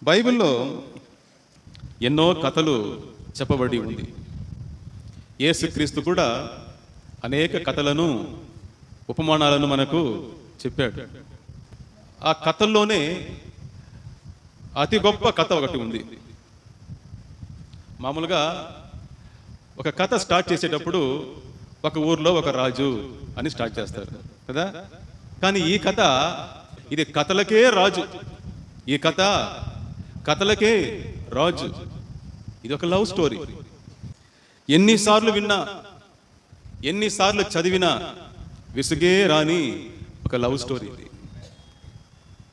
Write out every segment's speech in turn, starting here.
బైబిల్లో ఎన్నో కథలు చెప్పబడి ఉంది. యేసుక్రీస్తు కూడా అనేక కథలను, ఉపమానాలను మనకు చెప్పాడు. ఆ కథల్లోనే అతి గొప్ప కథ ఒకటి ఉంది. మామూలుగా ఒక కథ స్టార్ట్ చేసేటప్పుడు ఒక ఊర్లో ఒక రాజు అని స్టార్ట్ చేస్తారు కదా. కానీ ఈ కథ ఇది కథలకే రాజు. ఈ కథ కథలకే రాజు. ఇది ఒక లవ్ స్టోరీ. ఎన్నిసార్లు విన్నా, ఎన్నిసార్లు చదివినా విసుగే రాని ఒక లవ్ స్టోరీ ఇది.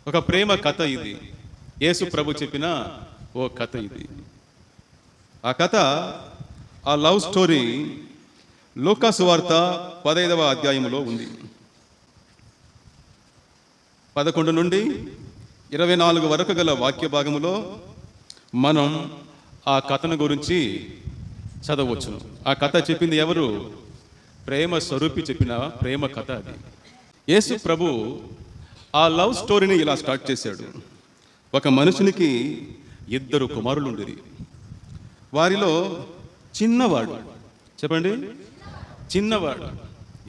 ఒక ప్రేమ కథ ఇది. యేసు ప్రభు చెప్పిన ఓ కథ ఇది. ఆ కథ, ఆ లవ్ స్టోరీ లూకా సువార్త 15వ అధ్యాయంలో ఉంది. 11 నుండి 24 వరకు గల వాక్య భాగములో మనం ఆ కథను గురించి చదవచ్చును. ఆ కథ చెప్పింది ఎవరు? ప్రేమ స్వరూపి చెప్పిన ప్రేమ కథ అది. యేసు ప్రభు ఆ లవ్ స్టోరీని ఇలా స్టార్ట్ చేశాడు. ఒక మనుషునికి 2 కుమారులు ఉండేది. వారిలో చిన్నవాడు, చెప్పండి, చిన్నవాడు.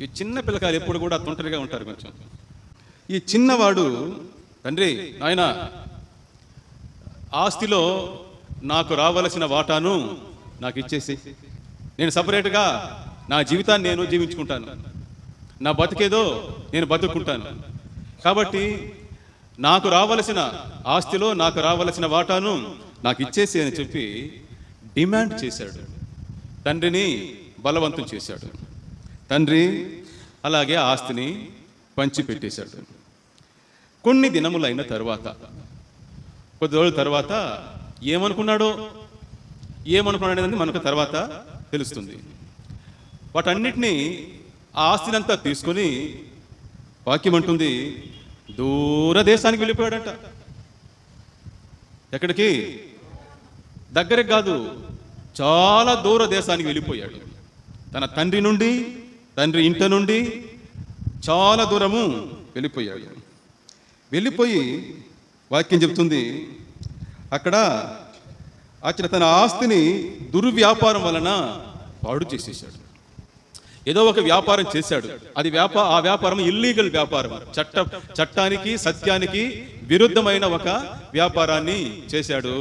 ఈ చిన్న పిల్లకాయలు ఎప్పుడు కూడా తొంటరిగా ఉంటారు కొంచెం. ఈ చిన్నవాడు, తండ్రి నాయన, ఆస్తిలో నాకు రావలసిన వాటాను నాకు ఇచ్చేసి, నేను సపరేట్గా నా జీవితాన్ని నేను జీవించుకుంటాను, నా బతికేదో నేను బతుకుంటాను, కాబట్టి నాకు రావలసిన ఆస్తిలో నాకు రావలసిన వాటాను నాకు ఇచ్చేసి అని చెప్పి డిమాండ్ చేశాడు. తండ్రిని బలవంతం చేశాడు. తండ్రి అలాగే ఆస్తిని పంచిపెట్టేశాడు. కొన్ని దినములైన తర్వాత, కొద్ది రోజుల తర్వాత ఏమనుకున్నాడో అనేది మనకు తర్వాత తెలుస్తుంది. వాటన్నిటినీ, ఆ ఆస్తినంతా తీసుకొని వాక్యం అంటుంది దూర దేశానికి వెళ్ళిపోయాడట. ఎక్కడికి? దగ్గరికి కాదు, చాలా దూర దేశానికి వెళ్ళిపోయాడు. తన తండ్రి నుండి, తండ్రి ఇంట నుండి చాలా దూరము వెళ్ళిపోయాడు. వెళ్ళిపోయి వాక్యం చెప్తుంది, అక్కడ తన ఆస్తిని దుర్వ్యాపారం వలన పాడు చేసేసాడు. ఏదో ఒక వ్యాపారం చేశాడు. అది ఆ వ్యాపారం ఇల్లీగల్ వ్యాపారం. చట్టానికి సత్యానికి విరుద్ధమైన ఒక వ్యాపారాన్ని చేశాడు.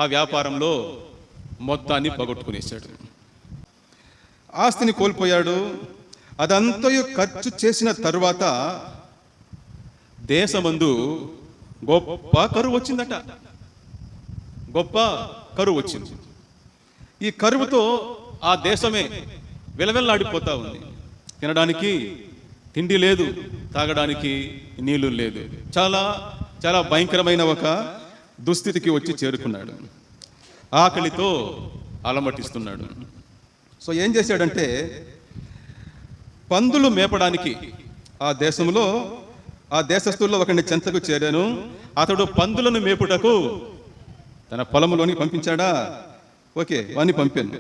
ఆ వ్యాపారంలో మొత్తాన్ని పగొట్టుకునేశాడు. ఆస్తిని కోల్పోయాడు. అదంతయు ఖర్చు చేసిన తరువాత దేశమందు గొప్ప కరువు వచ్చిందట. గొప్ప కరువు వచ్చింది. ఈ కరువుతో ఆ దేశమే విలవిల్లాడిపోతా ఉంది. తినడానికి తిండి లేదు, తాగడానికి నీళ్లు లేదు. చాలా చాలా భయంకరమైన ఒక దుస్థితికి వచ్చి చేరుకున్నాడు. ఆకలితో అలమటిస్తున్నాడు. సో ఏం చేశాడంటే, పందులు మేపడానికి ఆ దేశంలో ఆ దేశస్తుల్లో ఒకరిని చెంతకు చేరాను. అతడు పందులను మేపుటకు తన పొలంలోని పంపించాడా? ఓకే, వాడిని పంపాను.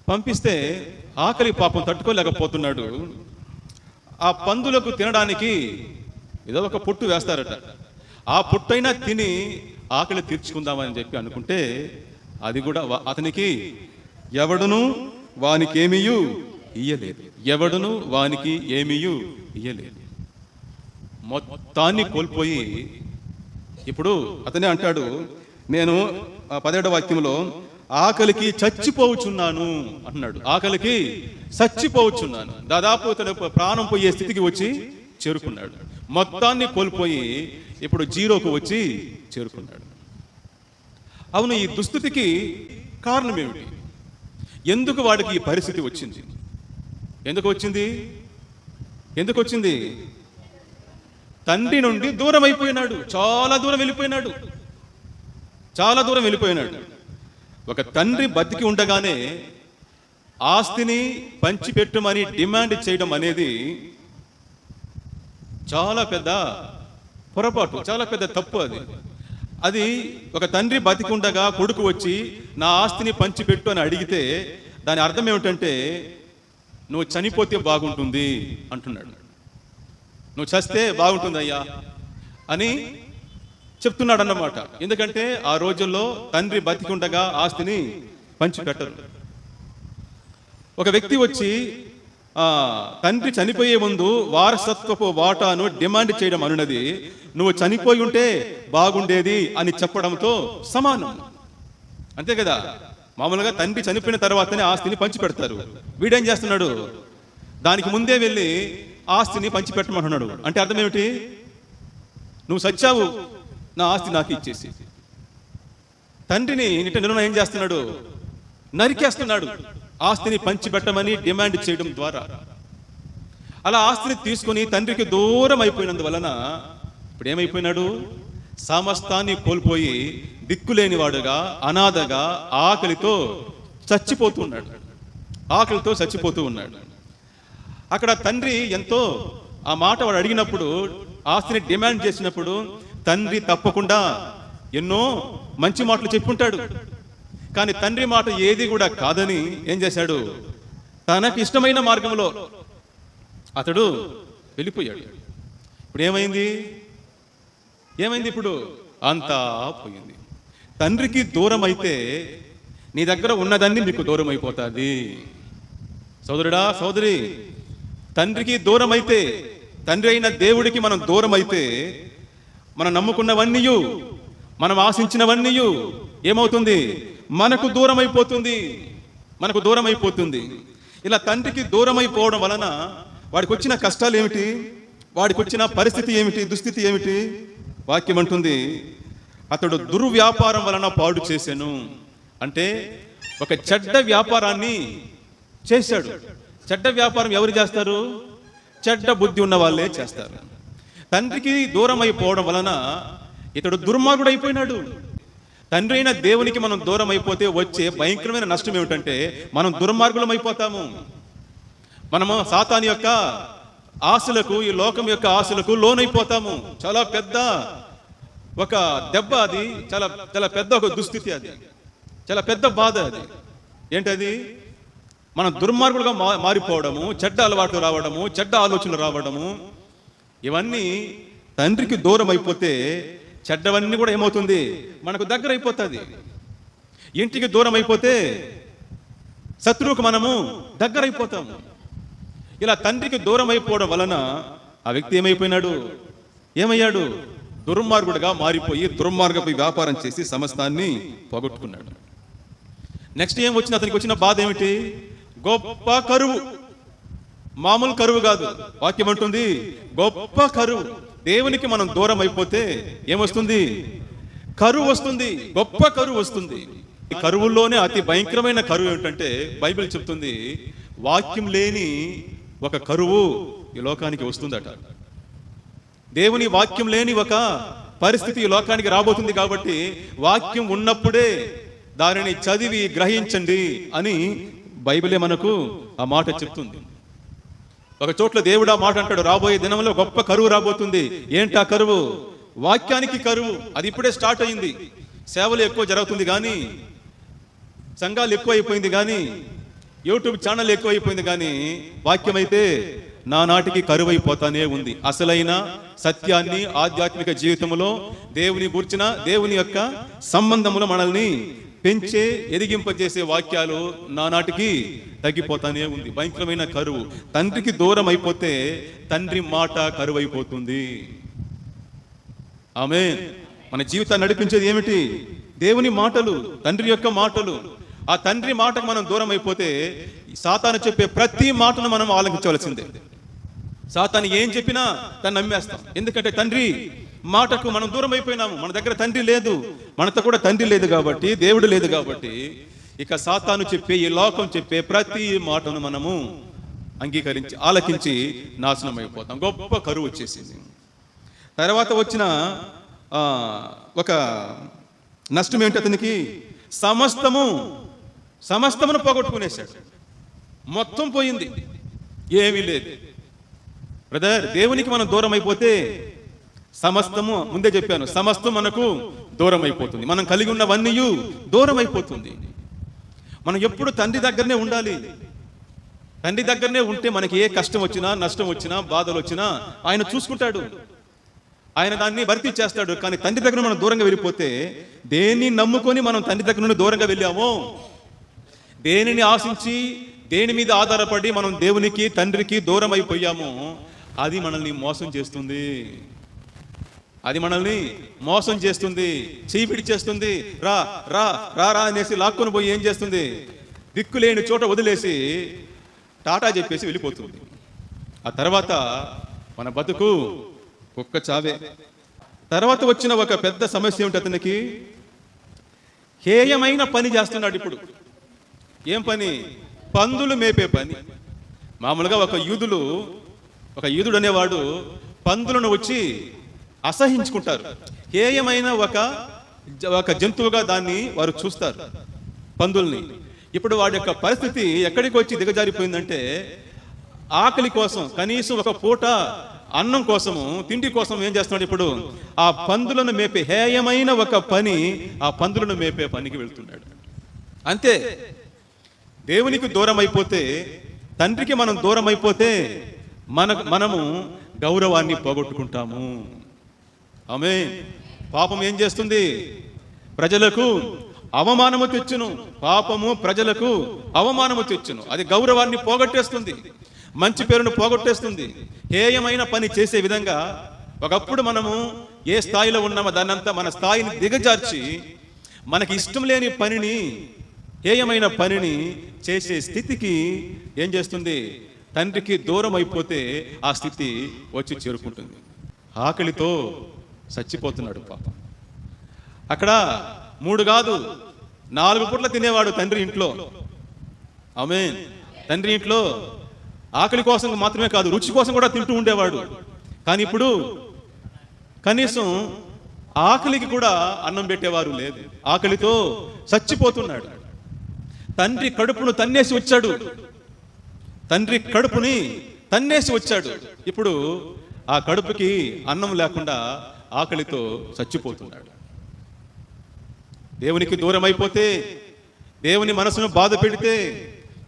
పంపిస్తే ఆకలి పాపం తట్టుకోలేకపోతున్నాడు. ఆ పందులకు తినడానికి ఏదో ఒక పొట్టు వేస్తారట. ఆ పొట్టైనా తిని ఆకలి తీర్చుకుందామని చెప్పి అనుకుంటే, అది కూడా అతనికి ఎవడును వానికి ఏమీయూ ఇయ్యలేదు. ఎవడును వానికి ఏమీయూ ఇయ్యలేదు. మొత్తాన్ని కోల్పోయి ఇప్పుడు అతనే అంటాడు, నేను 17వ వాక్యంలో ఆకలికి చచ్చిపోవచ్చున్నాను అంటున్నాడు. ఆకలికి చచ్చిపోవచ్చున్నాను. దాదాపు ఇతను ప్రాణం పోయే స్థితికి వచ్చి చేరుకున్నాడు. మొత్తాన్ని కోల్పోయి ఇప్పుడు జీరోకు వచ్చి చేరుకున్నాడు. అవును, ఈ దుస్థితికి కారణం ఏమిటి? ఎందుకు వాడికి ఈ పరిస్థితి వచ్చింది? ఎందుకు వచ్చింది? తండ్రి నుండి దూరం అయిపోయినాడు. చాలా దూరం వెళ్ళిపోయినాడు. ఒక తండ్రి బతికి ఉండగానే ఆస్తిని పంచిపెట్టమని డిమాండ్ చేయడం అనేది చాలా పెద్ద పొరపాటు, చాలా పెద్ద తప్పు. అది ఒక తండ్రి బతికి ఉండగా కొడుకు వచ్చి నా ఆస్తిని పంచిపెట్టు అని అడిగితే దాని అర్థం ఏమిటంటే, నువ్వు చనిపోతే బాగుంటుంది అంటున్నాడు. నువ్వు చస్తే బాగుంటుంది అయ్యా అని చెప్తున్నాడు అన్నమాట. ఎందుకంటే ఆ రోజుల్లో తండ్రి బతికుండగా ఆస్తిని పంచిపెట్టరు. ఒక వ్యక్తి వచ్చి తండ్రి చనిపోయే ముందు వారసత్వపు వాటాను డిమాండ్ చేయడం అనున్నది నువ్వు చనిపోయి ఉంటే బాగుండేది అని చెప్పడంతో సమానం. అంతే కదా. మామూలుగా తండ్రి చనిపోయిన తర్వాతనే ఆస్తిని పంచిపెడతారు. వీడేం చేస్తున్నాడు, దానికి ముందే వెళ్ళి ఆస్తిని పంచిపెట్టమంటున్నాడు. అంటే అర్థం ఏమిటి, నువ్వు సచ్చావు, నా ఆస్తి నాకు ఇచ్చేసి. తండ్రిని నిన్న ఏం చేస్తున్నాడు, నరికేస్తున్నాడు ఆస్తిని పంచిపెట్టమని డిమాండ్ చేయడం ద్వారా. అలా ఆస్తిని తీసుకుని తండ్రికి దూరం అయిపోయినందువలన ఇప్పుడు ఏమైపోయినాడు, సమస్తాన్ని కోల్పోయి దిక్కులేని వాడుగా, అనాథగా, ఆకలితో చచ్చిపోతూ ఉన్నాడు. అక్కడ తండ్రి ఎంతో ఆ మాట వాడు అడిగినప్పుడు, ఆస్తిని డిమాండ్ చేసినప్పుడు తండ్రి తప్పకుండా ఎన్నో మంచి మాటలు చెప్పుంటాడు. కానీ తండ్రి మాట ఏది కూడా కాదని ఏం చేశాడు, తనకు ఇష్టమైన మార్గంలో అతడు వెళ్ళిపోయాడు. ఇప్పుడు ఏమైంది ఇప్పుడు అంతా పోయింది. తండ్రికి దూరం అయితే నీ దగ్గర ఉన్నదాన్ని నీకు దూరం అయిపోతుంది. సోదరుడా, సోదరి, తండ్రికి దూరం అయితే, తండ్రి అయిన దేవుడికి మనం దూరం అయితే మనం నమ్ముకున్నవన్నీ, మనం ఆశించినవన్నీ ఏమవుతుంది, మనకు దూరం అయిపోతుంది. ఇలా తండ్రికి దూరం అయిపోవడం వలన వాడికి వచ్చిన కష్టాలు ఏమిటి, వాడికి వచ్చిన పరిస్థితి ఏమిటి, దుస్థితి ఏమిటి? వాక్యం అంటుంది, అతడు దుర్వ్యాపారం వలన పాడు చేశాను. అంటే ఒక చెడ్డ వ్యాపారాన్ని చేశాడు. చెడ్డ వ్యాపారం ఎవరు చేస్తారు, చెడ్డ బుద్ధి ఉన్న వాళ్ళే చేస్తారు. తండ్రికి దూరం అయిపోవడం వలన ఇతడు దుర్మార్గుడు అయిపోయినాడు. తండ్రి అయిన దేవునికి మనం దూరం అయిపోతే వచ్చే భయంకరమైన నష్టం ఏమిటంటే మనం దుర్మార్గులం అయిపోతాము. మనము సాతాను యొక్క ఆశలకు, ఈ లోకం యొక్క ఆశలకు లోనైపోతాము. చాలా పెద్ద ఒక దెబ్బ అది, చాలా చాలా పెద్ద ఒక దుస్థితి, అది చాలా పెద్ద బాధ. అది ఏంటది, మనం దుర్మార్గులుగా మారిపోవడము, చెడ్డ అలవాట్లు రావడము, చెడ్డ ఆలోచనలు రావడము. ఇవన్నీ తండ్రికి దూరం అయిపోతే చెడ్డవన్నీ కూడా ఏమవుతుంది, మనకు దగ్గర అయిపోతుంది. ఇంటికి దూరం అయిపోతే శత్రువుకు మనము దగ్గర అయిపోతాము. ఇలా తండ్రికి దూరం అయిపోవడం వలన ఆ వ్యక్తి ఏమయ్యాడు, దుర్మార్గుడిగా మారిపోయి దుర్మార్గపు వ్యాపారం చేసి సమస్తాన్ని పోగొట్టుకున్నాడు. నెక్స్ట్ ఏం వచ్చింది, అతనికి వచ్చిన బాధ ఏమిటి, గొప్ప కరువు. మామూలు కరువు కాదు, వాక్యం అంటుంది గొప్ప కరువు. దేవునికి మనం దూరం అయిపోతే ఏమొస్తుంది, కరువు వస్తుంది, గొప్ప కరువు వస్తుంది. ఈ కరువుల్లోనే అతి భయంకరమైన కరువు ఏమిటంటే బైబిల్ చెప్తుంది, వాక్యం లేని ఒక కరువు ఈ లోకానికి వస్తుందట. దేవుని వాక్యం లేని ఒక పరిస్థితి ఈ లోకానికి రాబోతుంది. కాబట్టి వాక్యం ఉన్నప్పుడే దానిని చదివి గ్రహించండి అని బైబిలే మనకు ఆ మాట చెప్తుంది. ఒక చోట్ల దేవుడు ఆ మాట అంటాడు, రాబోయే దినంలో గొప్ప కరువు రాబోతుంది. ఏంటా కరువు, వాక్యానికి కరువు. అది ఇప్పుడే స్టార్ట్ అయింది. సేవలు ఎక్కువ జరుగుతుంది కానీ, సంఘాలు ఎక్కువ అయిపోయింది కానీ, యూట్యూబ్ ఛానల్ ఎక్కువ అయిపోయింది కానీ, వాక్యం అయితే నానాటికి కరువైపోతానే ఉంది. అసలైన సత్యాన్ని ఆధ్యాత్మిక జీవితంలో దేవుని గూర్చిన, దేవుని యొక్క సంబంధములో మనల్ని పెంచే, ఎదిగింపజేసే వాక్యాలు నానాటికి తగ్గిపోతానే ఉంది. భయంకరమైన కరువు. తండ్రికి దూరం అయిపోతే తండ్రి మాట కరువైపోతుంది. ఆమేన్. మన జీవితాన్ని నడిపించేది ఏమిటి, దేవుని మాటలు, తండ్రి యొక్క మాటలు. ఆ తండ్రి మాటకు మనం దూరం అయిపోతే సాతాను చెప్పే ప్రతి మాటను మనం ఆలకించవలసిందే. సాతాను ఏం చెప్పినా దాన్ని నమ్మేస్తాం. ఎందుకంటే తండ్రి మాటకు మనం దూరం అయిపోయినాము. మన దగ్గర తండ్రి లేదు, మనతో కూడా తండ్రి లేదు కాబట్టి, దేవుడు లేదు కాబట్టి ఇక సాతాను చెప్పే, ఈ లోకం చెప్పే ప్రతి మాటను మనము అంగీకరించి ఆలకించి నాశనం అయిపోతాం. గొప్ప కరువు వచ్చేసింది. తర్వాత వచ్చిన ఒక నష్టం ఏంటి, అతనికి సమస్తమును పోగొట్టుకునేశాడు. మొత్తం పోయింది, ఏమీ లేదు. బ్రదర్, దేవునికి మనం దూరం అయిపోతే సమస్తము, ముందే చెప్పాను, సమస్తం మనకు దూరం అయిపోతుంది. మనం కలిగి ఉన్నవన్నీ దూరం అయిపోతుంది. మనం ఎప్పుడు తండ్రి దగ్గరనే ఉండాలి. తండ్రి దగ్గరనే ఉంటే మనకి ఏ కష్టం వచ్చినా, నష్టం వచ్చినా, బాధలు వచ్చినా ఆయన చూసుకుంటాడు. ఆయన దాన్ని భర్తీ చేస్తాడు. కానీ తండ్రి దగ్గర మనం దూరంగా వెళ్ళిపోతే, దేన్ని నమ్ముకొని మనం తండ్రి దగ్గర నుండి దూరంగా వెళ్ళామో, దేనిని ఆశించి దేని మీద ఆధారపడి మనం దేవునికి తండ్రికి దూరం అయిపోయామో, అది మనల్ని మోసం చేస్తుంది. అది మనల్ని మోసం చేస్తుంది, చెయ్యి పిడిచేస్తుంది. రా రా రా రా అనేసి లాక్కొని పోయి ఏం చేస్తుంది, దిక్కులేని చోట వదిలేసి టాటా చెప్పేసి వెళ్ళిపోతుంది. ఆ తర్వాత మన బతుకు కుక్క చావే. తర్వాత వచ్చిన ఒక పెద్ద సమస్య ఏమిటి, అతనికి హేయమైన పని చేస్తున్నాడు. ఇప్పుడు ఏం పని? పందులు మేపే పని. మామూలుగా ఒక యూదుడు అనేవాడు పందులను వచ్చి అసహించుకుంటారు. హేయమైన ఒక జంతువుగా దాన్ని వారు చూస్తారు, పందుల్ని. ఇప్పుడు వాడి యొక్క పరిస్థితి ఎక్కడికి వచ్చి దిగజారిపోయిందంటే, ఆకలి కోసం, కనీసం ఒక పూట అన్నం కోసము, తిండి కోసం ఏం చేస్తున్నాడు ఇప్పుడు, ఆ పందులను మేపే హేయమైన ఒక పని, ఆ పందులను మేపే పనికి వెళ్తున్నాడు. అంతే. దేవునికి దూరం అయిపోతే, తండ్రికి మనం దూరం అయిపోతే మనము గౌరవాన్ని పోగొట్టుకుంటాము. ఆమేన్. పాపం ఏం చేస్తుంది? ప్రజలకు అవమానము తెచ్చును. పాపము ప్రజలకు అవమానము తెచ్చును. అది గౌరవాన్ని పోగొట్టేస్తుంది, మంచి పేరును పోగొట్టేస్తుంది. హేయమైన పని చేసే విధంగా ఒకప్పుడు మనము ఏ స్థాయిలో ఉన్నామో దాన్నంతా మన స్థాయిని దిగజార్చి, మనకి ఇష్టం లేని పనిని, హేయమైన పనిని చేసే స్థితికి ఏం చేస్తుంది, తండ్రికి దూరం అయిపోతే ఆ స్థితి వచ్చి చేరుకుంటుంది. ఆకలితో చచ్చిపోతున్నాడు పాపం. అక్కడ 3 కాదు 4 పూట్ల తినేవాడు తండ్రి ఇంట్లో. ఆమేన్. తండ్రి ఇంట్లో ఆకలి కోసం మాత్రమే కాదు, రుచి కోసం కూడా తింటూ ఉండేవాడు. కానీ ఇప్పుడు కనీసం ఆకలికి కూడా అన్నం పెట్టేవారు లేదు. ఆకలితో చచ్చిపోతున్నాడు. తండ్రి కడుపును తన్నేసి వచ్చాడు. తండ్రి కడుపుని తన్నేసి వచ్చాడు. ఇప్పుడు ఆ కడుపుకి అన్నం లేకుండా ఆకలితో చచ్చిపోతున్నాడు. దేవునికి దూరం అయిపోతే, దేవుని మనసును బాధ పెడితే,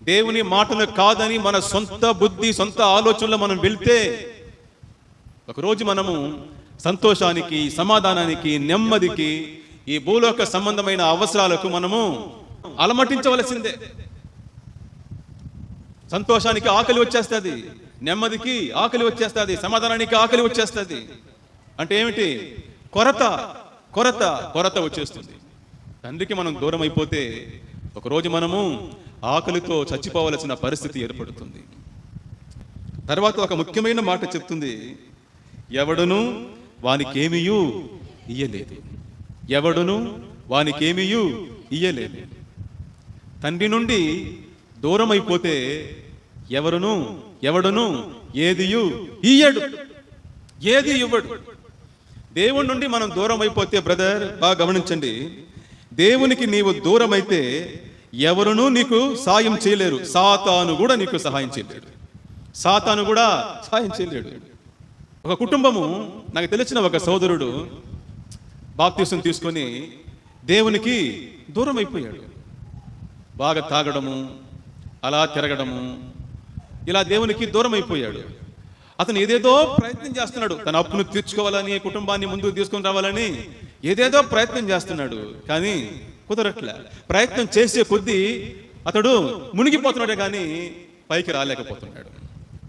దేవుని మాటలు కాదని మన సొంత బుద్ధి, సొంత ఆలోచనలో మనం వెళ్తే, ఒకరోజు మనము సంతోషానికి, సమాధానానికి, నెమ్మదికి, ఈ భూలోక సంబంధమైన అవసరాలకు మనము అలమటించవలసిందే. సంతోషానికి ఆకలి వచ్చేస్తుంది, నెమ్మదికి ఆకలి వచ్చేస్తుంది, సమాధానానికి ఆకలి వచ్చేస్తుంది. అంటే ఏమిటి? కొరత వచ్చేస్తుంది. తండ్రికి మనం దూరం అయిపోతే ఒకరోజు మనము ఆకలితో చచ్చిపోవలసిన పరిస్థితి ఏర్పడుతుంది. తర్వాత ఒక ముఖ్యమైన మాట చెప్తుంది, ఎవడును వానికేమీయూ ఇయ్యలేదు. ఎవడును వానికేమీయూ ఇయ్యలేదు. తండ్రి నుండి దూరం అయిపోతే ఎవడును ఏదియు ఇయ్యడు, ఏది ఇవ్వడు. దేవుడి నుండి మనం దూరం అయిపోతే, బ్రదర్ బాగా గమనించండి, దేవునికి నీవు దూరం అయితే ఎవరునూ నీకు సాయం చేయలేరు. సాతాను కూడా నీకు సహాయం చేయలేడు. సాతాను కూడా సహాయం చేయలేడు. ఒక కుటుంబము, నాకు తెలిసిన ఒక సోదరుడు బాప్తిసం తీసుకొని దేవునికి దూరం అయిపోయాడు. బాగా తాగడము, అలా తిరగడము, ఇలా దేవునికి దూరం అయిపోయాడు. అతను ఏదేదో ప్రయత్నం చేస్తున్నాడు, తన అప్పును తీర్చుకోవాలని, కుటుంబాన్ని ముందుకు తీసుకొని రావాలని ఏదేదో ప్రయత్నం చేస్తున్నాడు. కానీ కుదరట్లే. ప్రయత్నం చేసే కొద్దీ అతడు మునిగిపోతున్నాడే కానీ పైకి రాలేకపోతున్నాడు.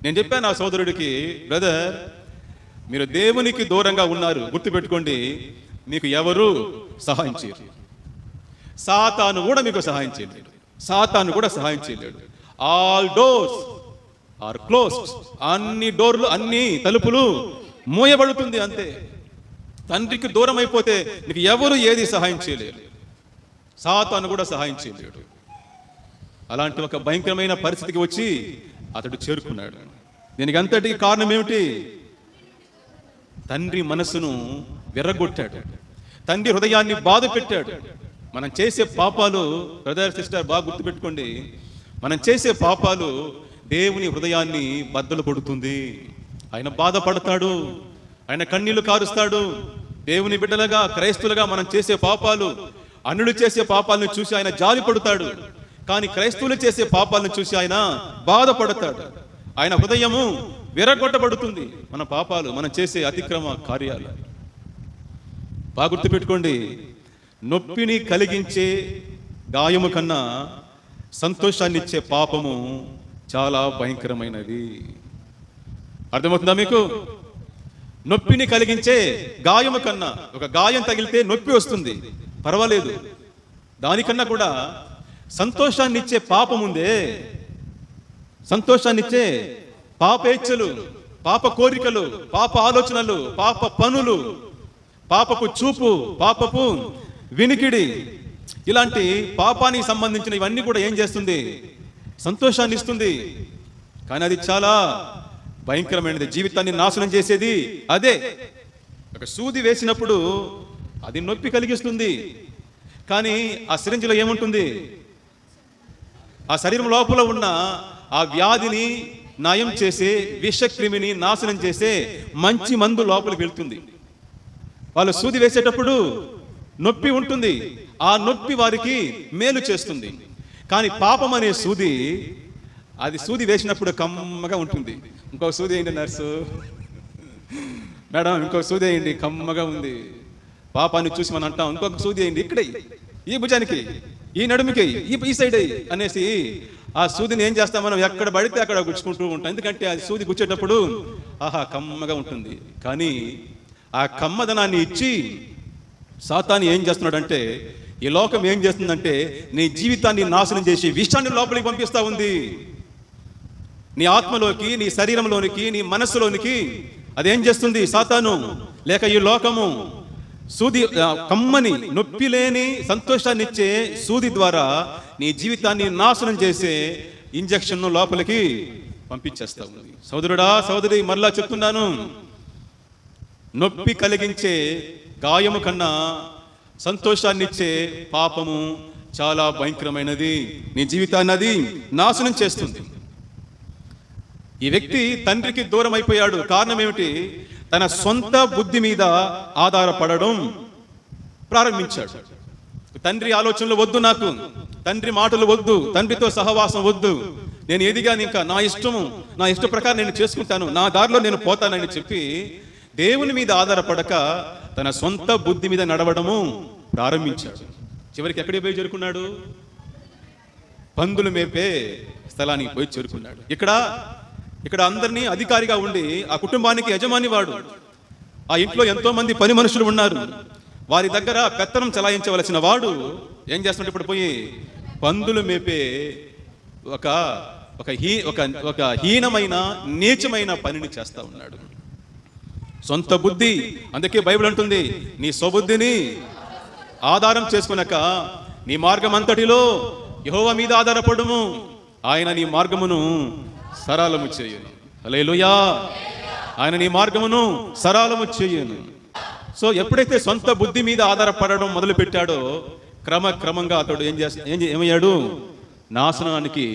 నేను చెప్పాను ఆ సోదరుడికి, బ్రదర్ మీరు దేవునికి దూరంగా ఉన్నారు, గుర్తుపెట్టుకోండి, మీకు ఎవరు సహాయం చేయరు. సాతాను కూడా మీకు సహాయం చేయలేడు. సాతాను కూడా సహాయం చేయలేడు. All doors are closed. అన్ని డోర్లు, అన్ని తలుపులు మూయబడుతుంది. అంతే. తండ్రికి దూరం అయిపోతే నీకు ఎవరు ఏది సహాయం చేయలేరు. సాతాను కూడా సహాయం చేయలేడు. అలాంటి ఒక భయంకరమైన పరిస్థితికి వచ్చి అతడు చేరుకున్నాడు. దీనికి అంతటి కారణం ఏమిటి? తండ్రి మనసును విర్రగొట్టాడు, తండ్రి హృదయాన్ని బాధ పెట్టాడు. మనం చేసే పాపాలు, బ్రదర్ సిస్టర్ బాగా గుర్తుపెట్టుకోండి, మనం చేసే పాపాలు దేవుని హృదయాన్ని బద్దలు కొడుతుంది. ఆయన బాధపడతాడు, ఆయన కన్నీళ్లు కారుస్తాడు. దేవుని బిడ్డలుగా, క్రైస్తులుగా మనం చేసే పాపాలు, అన్యులు చేసే పాపాలను చూసి ఆయన జాలి పడుతాడు. కానీ క్రైస్తవులు చేసే పాపాలను చూసి ఆయన బాధపడతాడు. ఆయన హృదయము విరగొట్టబడుతుంది మన పాపాలు, మనం చేసే అతిక్రమ కార్యాలు. బాగా గుర్తుపెట్టుకోండి, నొప్పిని కలిగించే గాయము కన్నా సంతోషాన్ని ఇచ్చే పాపము చాలా భయంకరమైనది. అర్థమవుతుందా మీకు? నొప్పిని కలిగించే గాయము కన్నా, ఒక గాయం తగిలితే నొప్పి వస్తుంది, పర్వాలేదు, దానికన్నా కూడా సంతోషాన్ని ఇచ్చే పాపం ఉందే, సంతోషాన్ని ఇచ్చే పాపేచ్ఛలు, పాప కోరికలు, పాప ఆలోచనలు, పాప పనులు, పాపపు చూపు, పాపపు వినికిడి, ఇలాంటి పాపానికి సంబంధించిన ఇవన్నీ కూడా ఏం చేస్తుంది? సంతోషాన్ని ఇస్తుంది. కానీ అది చాలా భయంకరమైనది, జీవితాన్ని నాశనం చేసేది అదే. ఒక సూది వేసినప్పుడు అది నొప్పి కలిగిస్తుంది, కానీ ఆ సిరింజిలో ఏముంటుంది? ఆ శరీరం లోపల ఉన్న ఆ వ్యాధిని నయం చేసే, విషక్రిమిని నాశనం చేసే మంచి మందు లోపలికి వెళ్తుంది. వాళ్ళు సూది వేసేటప్పుడు నొప్పి ఉంటుంది, ఆ నొప్పి వారికి మేలు చేస్తుంది. కానీ పాపం అనే సూది, అది సూది వేసినప్పుడు కమ్మగా ఉంటుంది. ఇంకో సూది వేయండి నర్సు, మేడం ఇంకో సూది వేయండి, కమ్మగా ఉంది. పాపాన్ని చూసి మనం అంటాం, ఇంకొక సూది వేయండి, ఇక్కడ ఈ భుజానికి, ఈ నడుముకి, ఈ సైడ్ అనేసి ఆ సూదిని ఏం చేస్తాం మనం? ఎక్కడ పడితే అక్కడ గుచ్చుకుంటూ ఉంటాం. ఎందుకంటే ఆ సూది గుచ్చేటప్పుడు ఆహా కమ్మగా ఉంటుంది. కానీ ఆ కమ్మదనాన్ని ఇచ్చి సాతాను ఏం చేస్తున్నాడంటే, ఈ లోకం ఏం చేస్తుందంటే నీ జీవితాన్ని నాశనం చేసి విషాన్ని లోపలికి పంపిస్తూ ఉంది. నీ ఆత్మలోకి, నీ శరీరంలోనికి, నీ మనస్సులోనికి అదేం చేస్తుంది? సాతాను లేక ఈ లోకము సూది, కమ్మని నొప్పి లేని సంతోషాన్ని ఇచ్చే సూది ద్వారా నీ జీవితాన్ని నాశనం చేసే ఇంజెక్షన్ లోపలికి పంపించేస్తా ఉంది. సోదరుడా, సోదరి, మరలా చెప్తున్నాను, నొప్పి కలిగించే గాయము కన్నా సంతోషాన్ని ఇచ్చే పాపము చాలా భయంకరమైనది. నీ జీవితాన్ని అది నాశనం చేస్తుంది. ఈ వ్యక్తి తండ్రికి దూరం అయిపోయాడు. కారణం ఏమిటి? తన సొంత బుద్ధి మీద ఆధారపడడం ప్రారంభించాడు. తండ్రి ఆలోచనలు వద్దు, నాకు తండ్రి మాటలు వద్దు, తండ్రితో సహవాసం వద్దు, నేను ఎదిగాను, ఇంకా నా ఇష్టము, నా ఇష్ట ప్రకారం నేను చేసుకుంటాను, నా దారిలో నేను పోతానని చెప్పి దేవుని మీద ఆధారపడక తన సొంత బుద్ధి మీద నడవడము ప్రారంభించాడు. చివరికి ఎక్కడికి పోయి చేరుకున్నాడు? పందులు మేపే స్థలానికి పోయి చేరుకున్నాడు. ఇక్కడ అందరినీ అధికారిగా ఉండి ఆ కుటుంబానికి యజమాని వాడు. ఆ ఇంట్లో ఎంతో మంది పని మనుషులు ఉన్నారు. వారి దగ్గర పెత్తనం చలాయించవలసిన వాడు ఏం చేస్తున్నాడు? ఇప్పుడు పోయి పందులు మేపే ఒక హీనమైన, నీచమైన పనిని చేస్తా ఉన్నాడు. సొంత బుద్ధి, అందుకే బైబిల్ అంటుంది, నీ స్వబుద్ధిని ఆధారం చేసుకునక నీ మార్గం అంతటిలో యెహోవా మీద ఆధారపడుము, ఆయన నీ మార్గమును సరళము చేయును. హల్లెలూయా! ఆయన నీ మార్గమును సరళము చేయును. సో ఎప్పుడైతే సొంత బుద్ధి మీద ఆధారపడడం మొదలు పెట్టాడో క్రమంగా అతడు ఏమయ్యాడు? నాశనానికి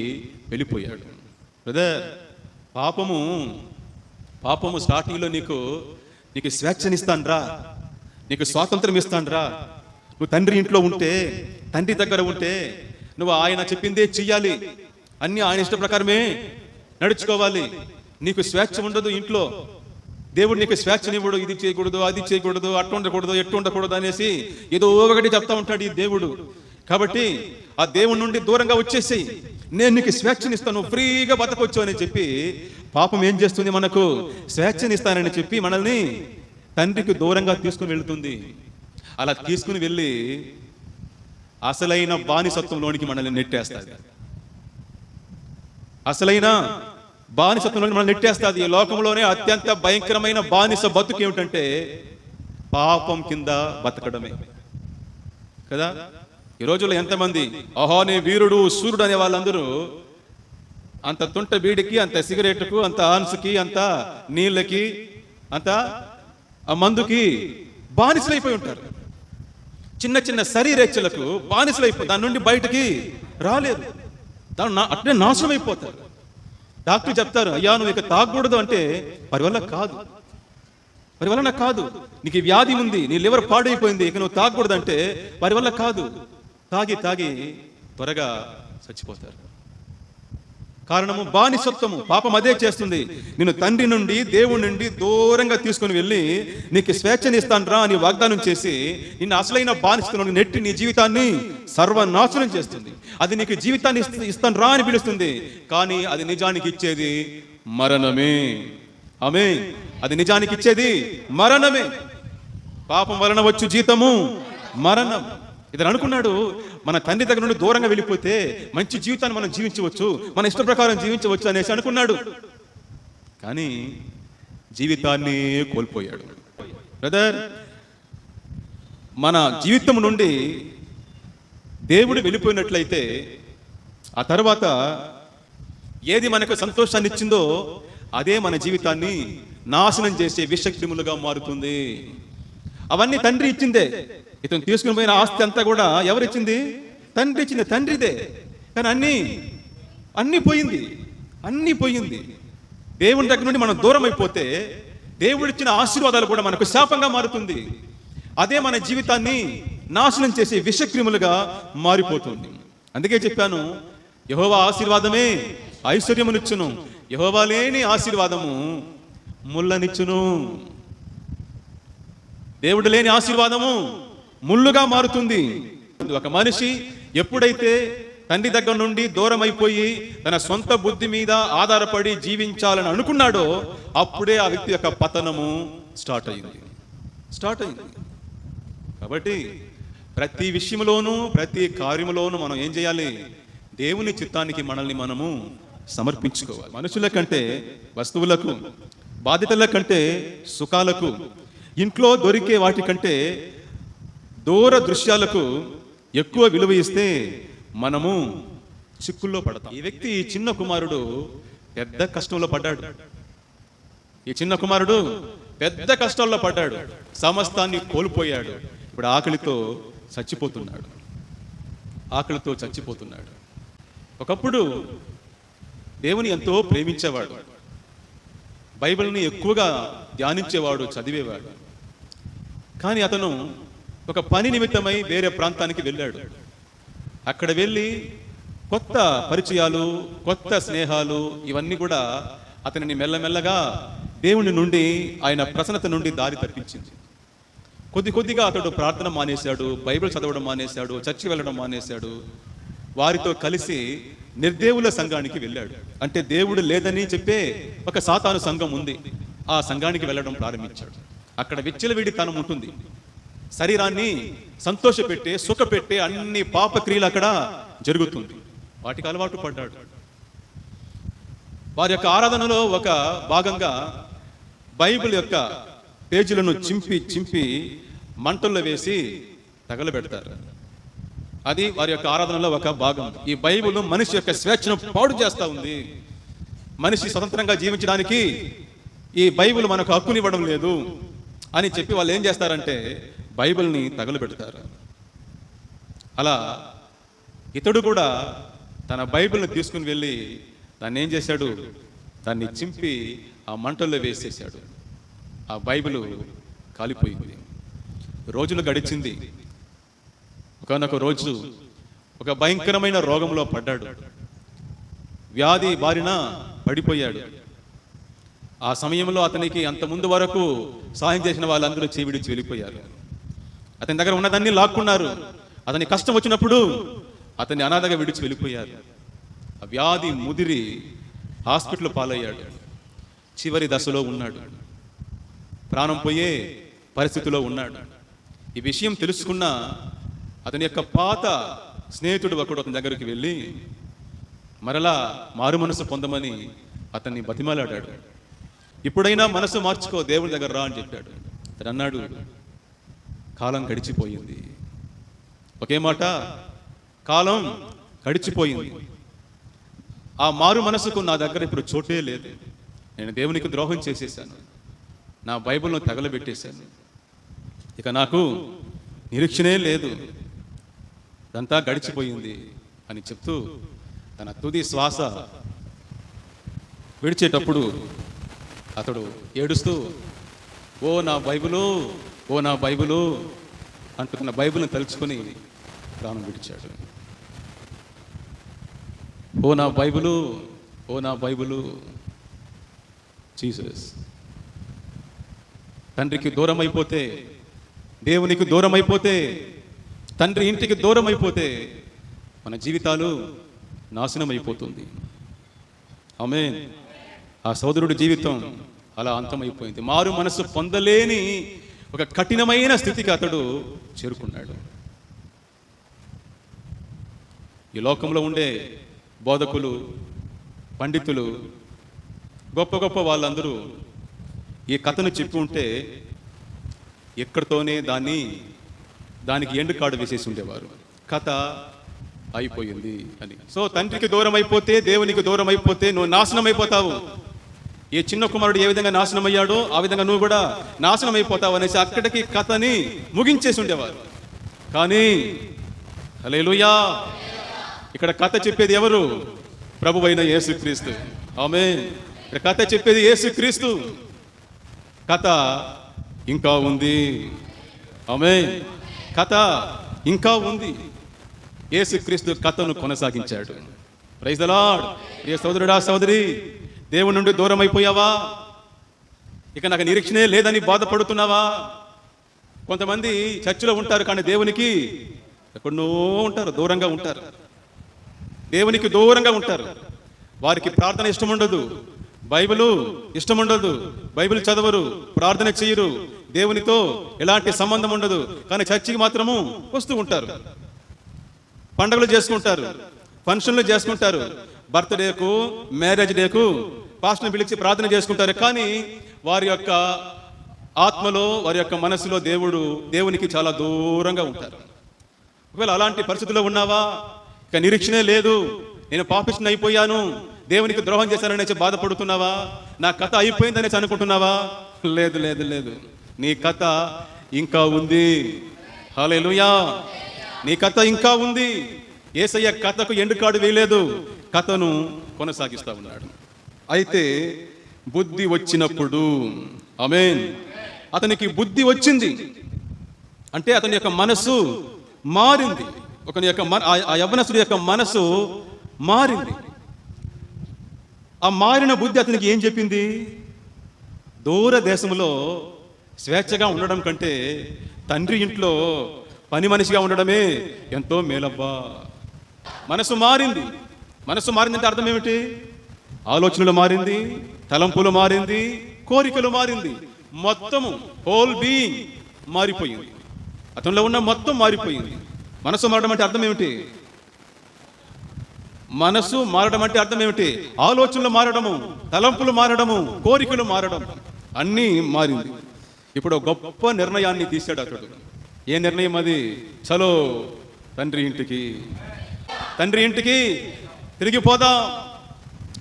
వెళ్ళిపోయాడు. బ్రదర్, పాపము స్టార్టింగ్లో నీకు స్వేచ్ఛనిస్తాన్రా, నీకు స్వాతంత్రం ఇస్తాన్రా. నువ్వు తండ్రి ఇంట్లో ఉంటే, తండ్రి దగ్గర ఉంటే నువ్వు ఆయన చెప్పిందే చెయ్యాలి, అన్ని ఆయన ఇష్ట ప్రకారమే నడుచుకోవాలి. నీకు స్వేచ్ఛ ఉండదు ఇంట్లో. దేవుడు నీకు స్వేచ్ఛనివ్వడు, ఇది చేయకూడదు, అది చేయకూడదు, అట్టు ఉండకూడదు, ఎట్టు ఉండకూడదు అనేసి ఏదో ఒకటి చెప్తా ఉంటాడు ఈ దేవుడు. కాబట్టి ఆ దేవుడి నుండి దూరంగా వచ్చేసి నేను నీకు స్వేచ్ఛనిస్తాను, ఫ్రీగా బతకొచ్చు అని చెప్పి పాపం ఏం చేస్తుంది? మనకు స్వేచ్ఛనిస్తానని చెప్పి మనల్ని తండ్రికి దూరంగా తీసుకుని వెళుతుంది. అలా తీసుకుని వెళ్ళి అసలైన బానిసత్వంలోనికి మనల్ని నెట్టేస్తుంది. అసలైన బానిసత్వంలోనికి మనల్ని నెట్టేస్తుంది. ఈ లోకంలోనే అత్యంత భయంకరమైన బానిస బతుకు ఏమిటంటే పాపం కింద బతకడమే కదా. ఈ రోజుల్లో ఎంతమంది నే వీరుడు, సూర్యుడు అనే వాళ్ళందరూ అంత తుంట బీడికి, అంత సిగరెట్కు, అంత ఆన్స్కి, అంత నీళ్ళకి, అంత ఆ మందుకి బానిసలైపోయి ఉంటారు. చిన్న చిన్న శరీరేచ్ఛలకు బానిసలైపోయి దాని నుండి బయటికి రాలేదు. అట్లే నాశనం అయిపోతారు. డాక్టర్ చెప్తారు, అయ్యా నువ్వు ఇక తాగకూడదు అంటే వారి వల్ల కాదు, నీకు వ్యాధి ఉంది, నీ లివర్ పాడైపోయింది, ఇక నువ్వు తాగకూడదు అంటే వారి వల్ల కాదు. తాగి త్వరగా చచ్చిపోతారు. కారణము బానిసత్వము. పాపం అదే చేస్తుంది. నిన్ను తండ్రి నుండి, దేవుడి నుండి దూరంగా తీసుకుని వెళ్ళి నీకు స్వేచ్ఛని ఇస్తాను రా అని వాగ్దానం చేసి నిన్ను అసలైన బానిసత్వంలో నెట్టి నీ జీవితాన్ని సర్వనాశనం చేస్తుంది. అది నీకు జీవితాన్ని ఇస్తాను రా అని పిలుస్తుంది, కానీ అది నిజానికి ఇచ్చేది మరణమే. ఆమేన్. అది నిజానికి ఇచ్చేది మరణమే. పాపం వలన వచ్చు జీతము మరణం. ఇతను అనుకున్నాడు, మన తండ్రి దగ్గర నుండి దూరంగా వెళ్ళిపోతే మంచి జీవితాన్ని మనం జీవించవచ్చు, మన ఇష్ట ప్రకారం జీవించవచ్చు అనేసి అనుకున్నాడు. కానీ జీవితాన్ని కోల్పోయాడు. బ్రదర్, మన జీవితం నుండి దేవుడు వెళ్ళిపోయినట్లయితే ఆ తర్వాత ఏది మనకు సంతోషాన్ని ఇచ్చిందో అదే మన జీవితాన్ని నాశనం చేసే విషక్రిములుగా మారుతుంది. అవన్నీ తండ్రి ఇచ్చిందే. ఇతను తీసుకుని పోయిన ఆస్తి అంతా కూడా ఎవరిచ్చింది? తండ్రి ఇచ్చింది, తండ్రిదే. కానీ అన్నీ పోయింది. దేవుని దగ్గర నుండి మనం దూరం అయిపోతే దేవుడిచ్చిన ఆశీర్వాదాలు కూడా మనకు శాపంగా మారుతుంది. అదే మన జీవితాన్ని నాశనం చేసే విషక్రిములుగా మారిపోతుంది. అందుకే చెప్పాను, యెహోవా ఆశీర్వాదమే ఐశ్వర్యమునిచ్చును, యెహోవా లేని ఆశీర్వాదము ముళ్ళనిచ్చును. దేవుడు లేని ఆశీర్వాదము ముళ్ళుగా మారుతుంది. ఒక మనిషి ఎప్పుడైతే తండ్రి దగ్గర నుండి దూరం అయిపోయి తన సొంత బుద్ధి మీద ఆధారపడి జీవించాలని అనుకున్నాడో అప్పుడే ఆ వ్యక్తి యొక్క పతనము స్టార్ట్ అయింది. కాబట్టి ప్రతి విషయంలోనూ, ప్రతి కార్యములోనూ మనం ఏం చేయాలి? దేవుని చిత్తానికి మనల్ని మనము సమర్పించుకోవాలి. మనుషుల కంటే వస్తువులకు, బాధ్యతల కంటే సుఖాలకు, ఇంట్లో దొరికే వాటి కంటే దూర దృశ్యాలకు ఎక్కువ విలువ ఇస్తే మనము చిక్కుల్లో పడతాం. ఈ వ్యక్తి, ఈ చిన్న కుమారుడు పెద్ద కష్టంలో పడ్డాడు. సమస్తాన్ని కోల్పోయాడు. ఇప్పుడు ఆకలితో చచ్చిపోతున్నాడు. ఒకప్పుడు దేవుని ఎంతో ప్రేమించేవాడు, బైబిల్ని ఎక్కువగా ధ్యానించేవాడు, చదివేవాడు. కానీ అతను ఒక పని నిమిత్తమై వేరే ప్రాంతానికి వెళ్ళాడు. అక్కడ వెళ్ళి కొత్త పరిచయాలు, కొత్త స్నేహాలు, ఇవన్నీ కూడా అతనిని మెల్లమెల్లగా దేవుని నుండి, ఆయన ప్రసన్నత నుండి దారి తప్పించింది. కొద్దిగా అతడు ప్రార్థన మానేశాడు, బైబిల్ చదవడం మానేశాడు, చర్చి వెళ్ళడం మానేశాడు. వారితో కలిసి నిర్దేవుల సంఘానికి వెళ్ళాడు. అంటే దేవుడు లేదని చెప్పే ఒక సాతాను సంఘం ఉంది. ఆ సంఘానికి వెళ్ళడం ప్రారంభించాడు. అక్కడ విచ్చలవిడితనం ఉంటుంది. శరీరాన్ని సంతోషపెట్టే, సుఖపెట్టే అన్ని పాపక్రియలు అక్కడ జరుగుతుంది. వాటికి అలవాటు పడ్డాడు. వారి యొక్క ఆరాధనలో ఒక భాగంగా బైబిల్ యొక్క పేజీలను చింపి మంటల్లో వేసి తగలబెడతారు. అది వారి యొక్క ఆరాధనలో ఒక భాగం. ఈ బైబిల్ మనిషి యొక్క స్వేచ్ఛను పాడు చేస్తూ ఉంది. మనిషి స్వతంత్రంగా జీవించడానికి ఈ బైబిల్ మనకు హక్కునివ్వడం లేదు అని చెప్పి వాళ్ళు ఏం చేస్తారంటే బైబిల్ని తగలబెడతారు. అలా ఇతడు కూడా తన బైబిల్ని తీసుకుని వెళ్ళి దాన్ని ఏం చేశాడు? దాన్ని చింపి ఆ మంటల్లో వేసేసాడు. ఆ బైబిల్ కాలిపోయింది. రోజులు గడిచింది. ఒకనొక రోజు ఒక భయంకరమైన రోగంలో పడ్డాడు. వ్యాధి బారిన పడిపోయాడు. ఆ సమయంలో అతనికి అంత ముందు వరకు సాయం చేసిన వాళ్ళందరూ చెవిడిచి వెళ్ళిపోయారు. అతని దగ్గర ఉన్నదాన్ని లాక్కున్నారు. అతని కష్టం వచ్చినప్పుడు అతన్ని అనాథగా విడిచి వెళ్ళిపోయారు. ఆ వ్యాధి ముదిరి హాస్పిటల్ పాలయ్యాడు. చివరి దశలో ఉన్నాడు. ప్రాణం పోయే పరిస్థితిలో ఉన్నాడు. ఈ విషయం తెలుసుకున్న అతని యొక్క పాత స్నేహితుడు ఒకడు అతని దగ్గరికి వెళ్ళి మరలా మారు మనసు పొందమని అతన్ని బతిమాలాడాడు. ఇప్పుడైనా మనసు మార్చుకో, దేవుని దగ్గర రా అని చెప్పాడు. అతను అన్నాడు, కాలం గడిచిపోయింది. ఒకే మాట, కాలం గడిచిపోయింది. ఆ మారు మనసుకు నా దగ్గర ఇప్పుడు చోటే లేదు. నేను దేవునికి ద్రోహం చేసేసాను. నా బైబిల్ను తగలబెట్టేశాను. ఇక నాకు నిరీక్షణే లేదు. ఇదంతా గడిచిపోయింది అని చెప్తూ తన తుది శ్వాస విడిచేటప్పుడు అతడు ఏడుస్తూ ఓ నా బైబిలు, ఓ నా బైబిలు అంటూ తన బైబిల్ని తలుచుకొని ప్రాణం విడిచాడు. ఓ నా బైబిలు, ఓ నా బైబిలు, జీసస్. తండ్రికి దూరం అయిపోతే, దేవునికి దూరం అయిపోతే, తండ్రి ఇంటికి దూరం అయిపోతే మన జీవితాలు నాశనం అయిపోతుంది. ఆమేన్. ఆ సోదరుడి జీవితం అలా అంతమైపోయింది. మారు మనసు పొందలేని ఒక కఠినమైన స్థితికి అతడు చేరుకున్నాడు. ఈ లోకంలో ఉండే బోధకులు, పండితులు, గొప్ప గొప్ప వాళ్ళందరూ ఈ కథను చెప్పి ఉంటే ఎక్కడితోనే దానికి ఎండు కాడు వేసేసి ఉండేవారు. కథ అయిపోయింది అని. సో తండ్రికి దూరం అయిపోతే, దేవునికి దూరం అయిపోతే నువ్వు నాశనం అయిపోతావు. ఏ చిన్న కుమారుడు ఏ విధంగా నాశనం అయ్యాడో ఆ విధంగా నువ్వు కూడా నాశనం అయిపోతావు అనేసి అక్కడికి కథని ముగించేసి ఉండేవారు. కానీ హల్లెలూయా, ఇక్కడ కథ చెప్పేది ఎవరు? ప్రభువైన యేసుక్రీస్తు. ఆమేన్. ఇక్కడ కథ చెప్పేది యేసుక్రీస్తు. కథ ఇంకా ఉంది. ఆమేన్. కథ ఇంకా ఉంది. యేసుక్రీస్తు కథను కొనసాగించాడు. Praise the lord. ప్రియ సోదరుడా, సోదరి, దేవుని నుండి దూరం అయిపోయావా? ఇక నాకు నిరీక్షణే లేదని బాధపడుతున్నావా? కొంతమంది చర్చిలో ఉంటారు కానీ దేవునికి ఎక్కడో ఉంటారు, దూరంగా ఉంటారు. దేవునికి దూరంగా ఉంటారు. వారికి ప్రార్థన ఇష్టం ఉండదు, బైబిల్ ఇష్టం ఉండదు, బైబిల్ చదవరు, ప్రార్థన చేయరు, దేవునితో ఎలాంటి సంబంధం ఉండదు. కానీ చర్చికి మాత్రము వస్తూ ఉంటారు, పండుగలు చేసుకుంటారు, ఫంక్షన్లు చేసుకుంటారు, బర్త్డేకు, మ్యారేజ్ డేకు పాస్టర్ని పిలిచి ప్రార్థన చేసుకుంటారు. కానీ వారి యొక్క ఆత్మలో, వారి యొక్క మనసులో దేవునికి చాలా దూరంగా ఉంటారు. ఒకవేళ అలాంటి పరిస్థితుల్లో ఉన్నావా? ఇక నిరీక్షణే లేదు, నేను పాపిష్టిని అయిపోయాను, దేవునికి ద్రోహం చేశాననేసి బాధపడుతున్నావా? నా కథ అయిపోయిందనేసి అనుకుంటున్నావా? లేదు లేదు లేదు, నీ కథ ఇంకా ఉంది. హల్లెలూయా. నీ కథ ఇంకా ఉంది. యేసయ్య కథకు ఎండుకాడు వేయలేదు, కథను కొనసాగిస్తా ఉన్నాడు. అయితే బుద్ధి వచ్చినప్పుడు, ఆమేన్, అతనికి బుద్ధి వచ్చింది అంటే అతని యొక్క మనసు మారింది. ఆ యవ్వనస్తుడి యొక్క మనసు మారింది. ఆ మారిన బుద్ధి అతనికి ఏం చెప్పింది? దూర దేశంలో స్వేచ్ఛగా ఉండడం కంటే తండ్రి ఇంట్లో పని మనిషిగా ఉండడమే ఎంతో మేలబ్బా. మనసు మారింది. మనసు మారిందంటే అర్థం ఏమిటి? ఆలోచనలు మారింది, తలంపులు మారింది, కోరికలు మారింది, మొత్తము హోల్ బీయింగ్ మారిపోయింది. అతనిలో ఉన్న మొత్తం మారిపోయింది. మనసు మారడం అంటే అర్థం ఏమిటి? మనసు మారడం అంటే అర్థం ఏమిటి? ఆలోచనలు మారడము, తలంపులు మారడము, కోరికలు మారడం, అన్నీ మారింది. ఇప్పుడు గొప్ప నిర్ణయాన్ని తీశాడు అతడు. ఏ నిర్ణయం అది? చలో తండ్రి ఇంటికి తిరిగిపోదాం.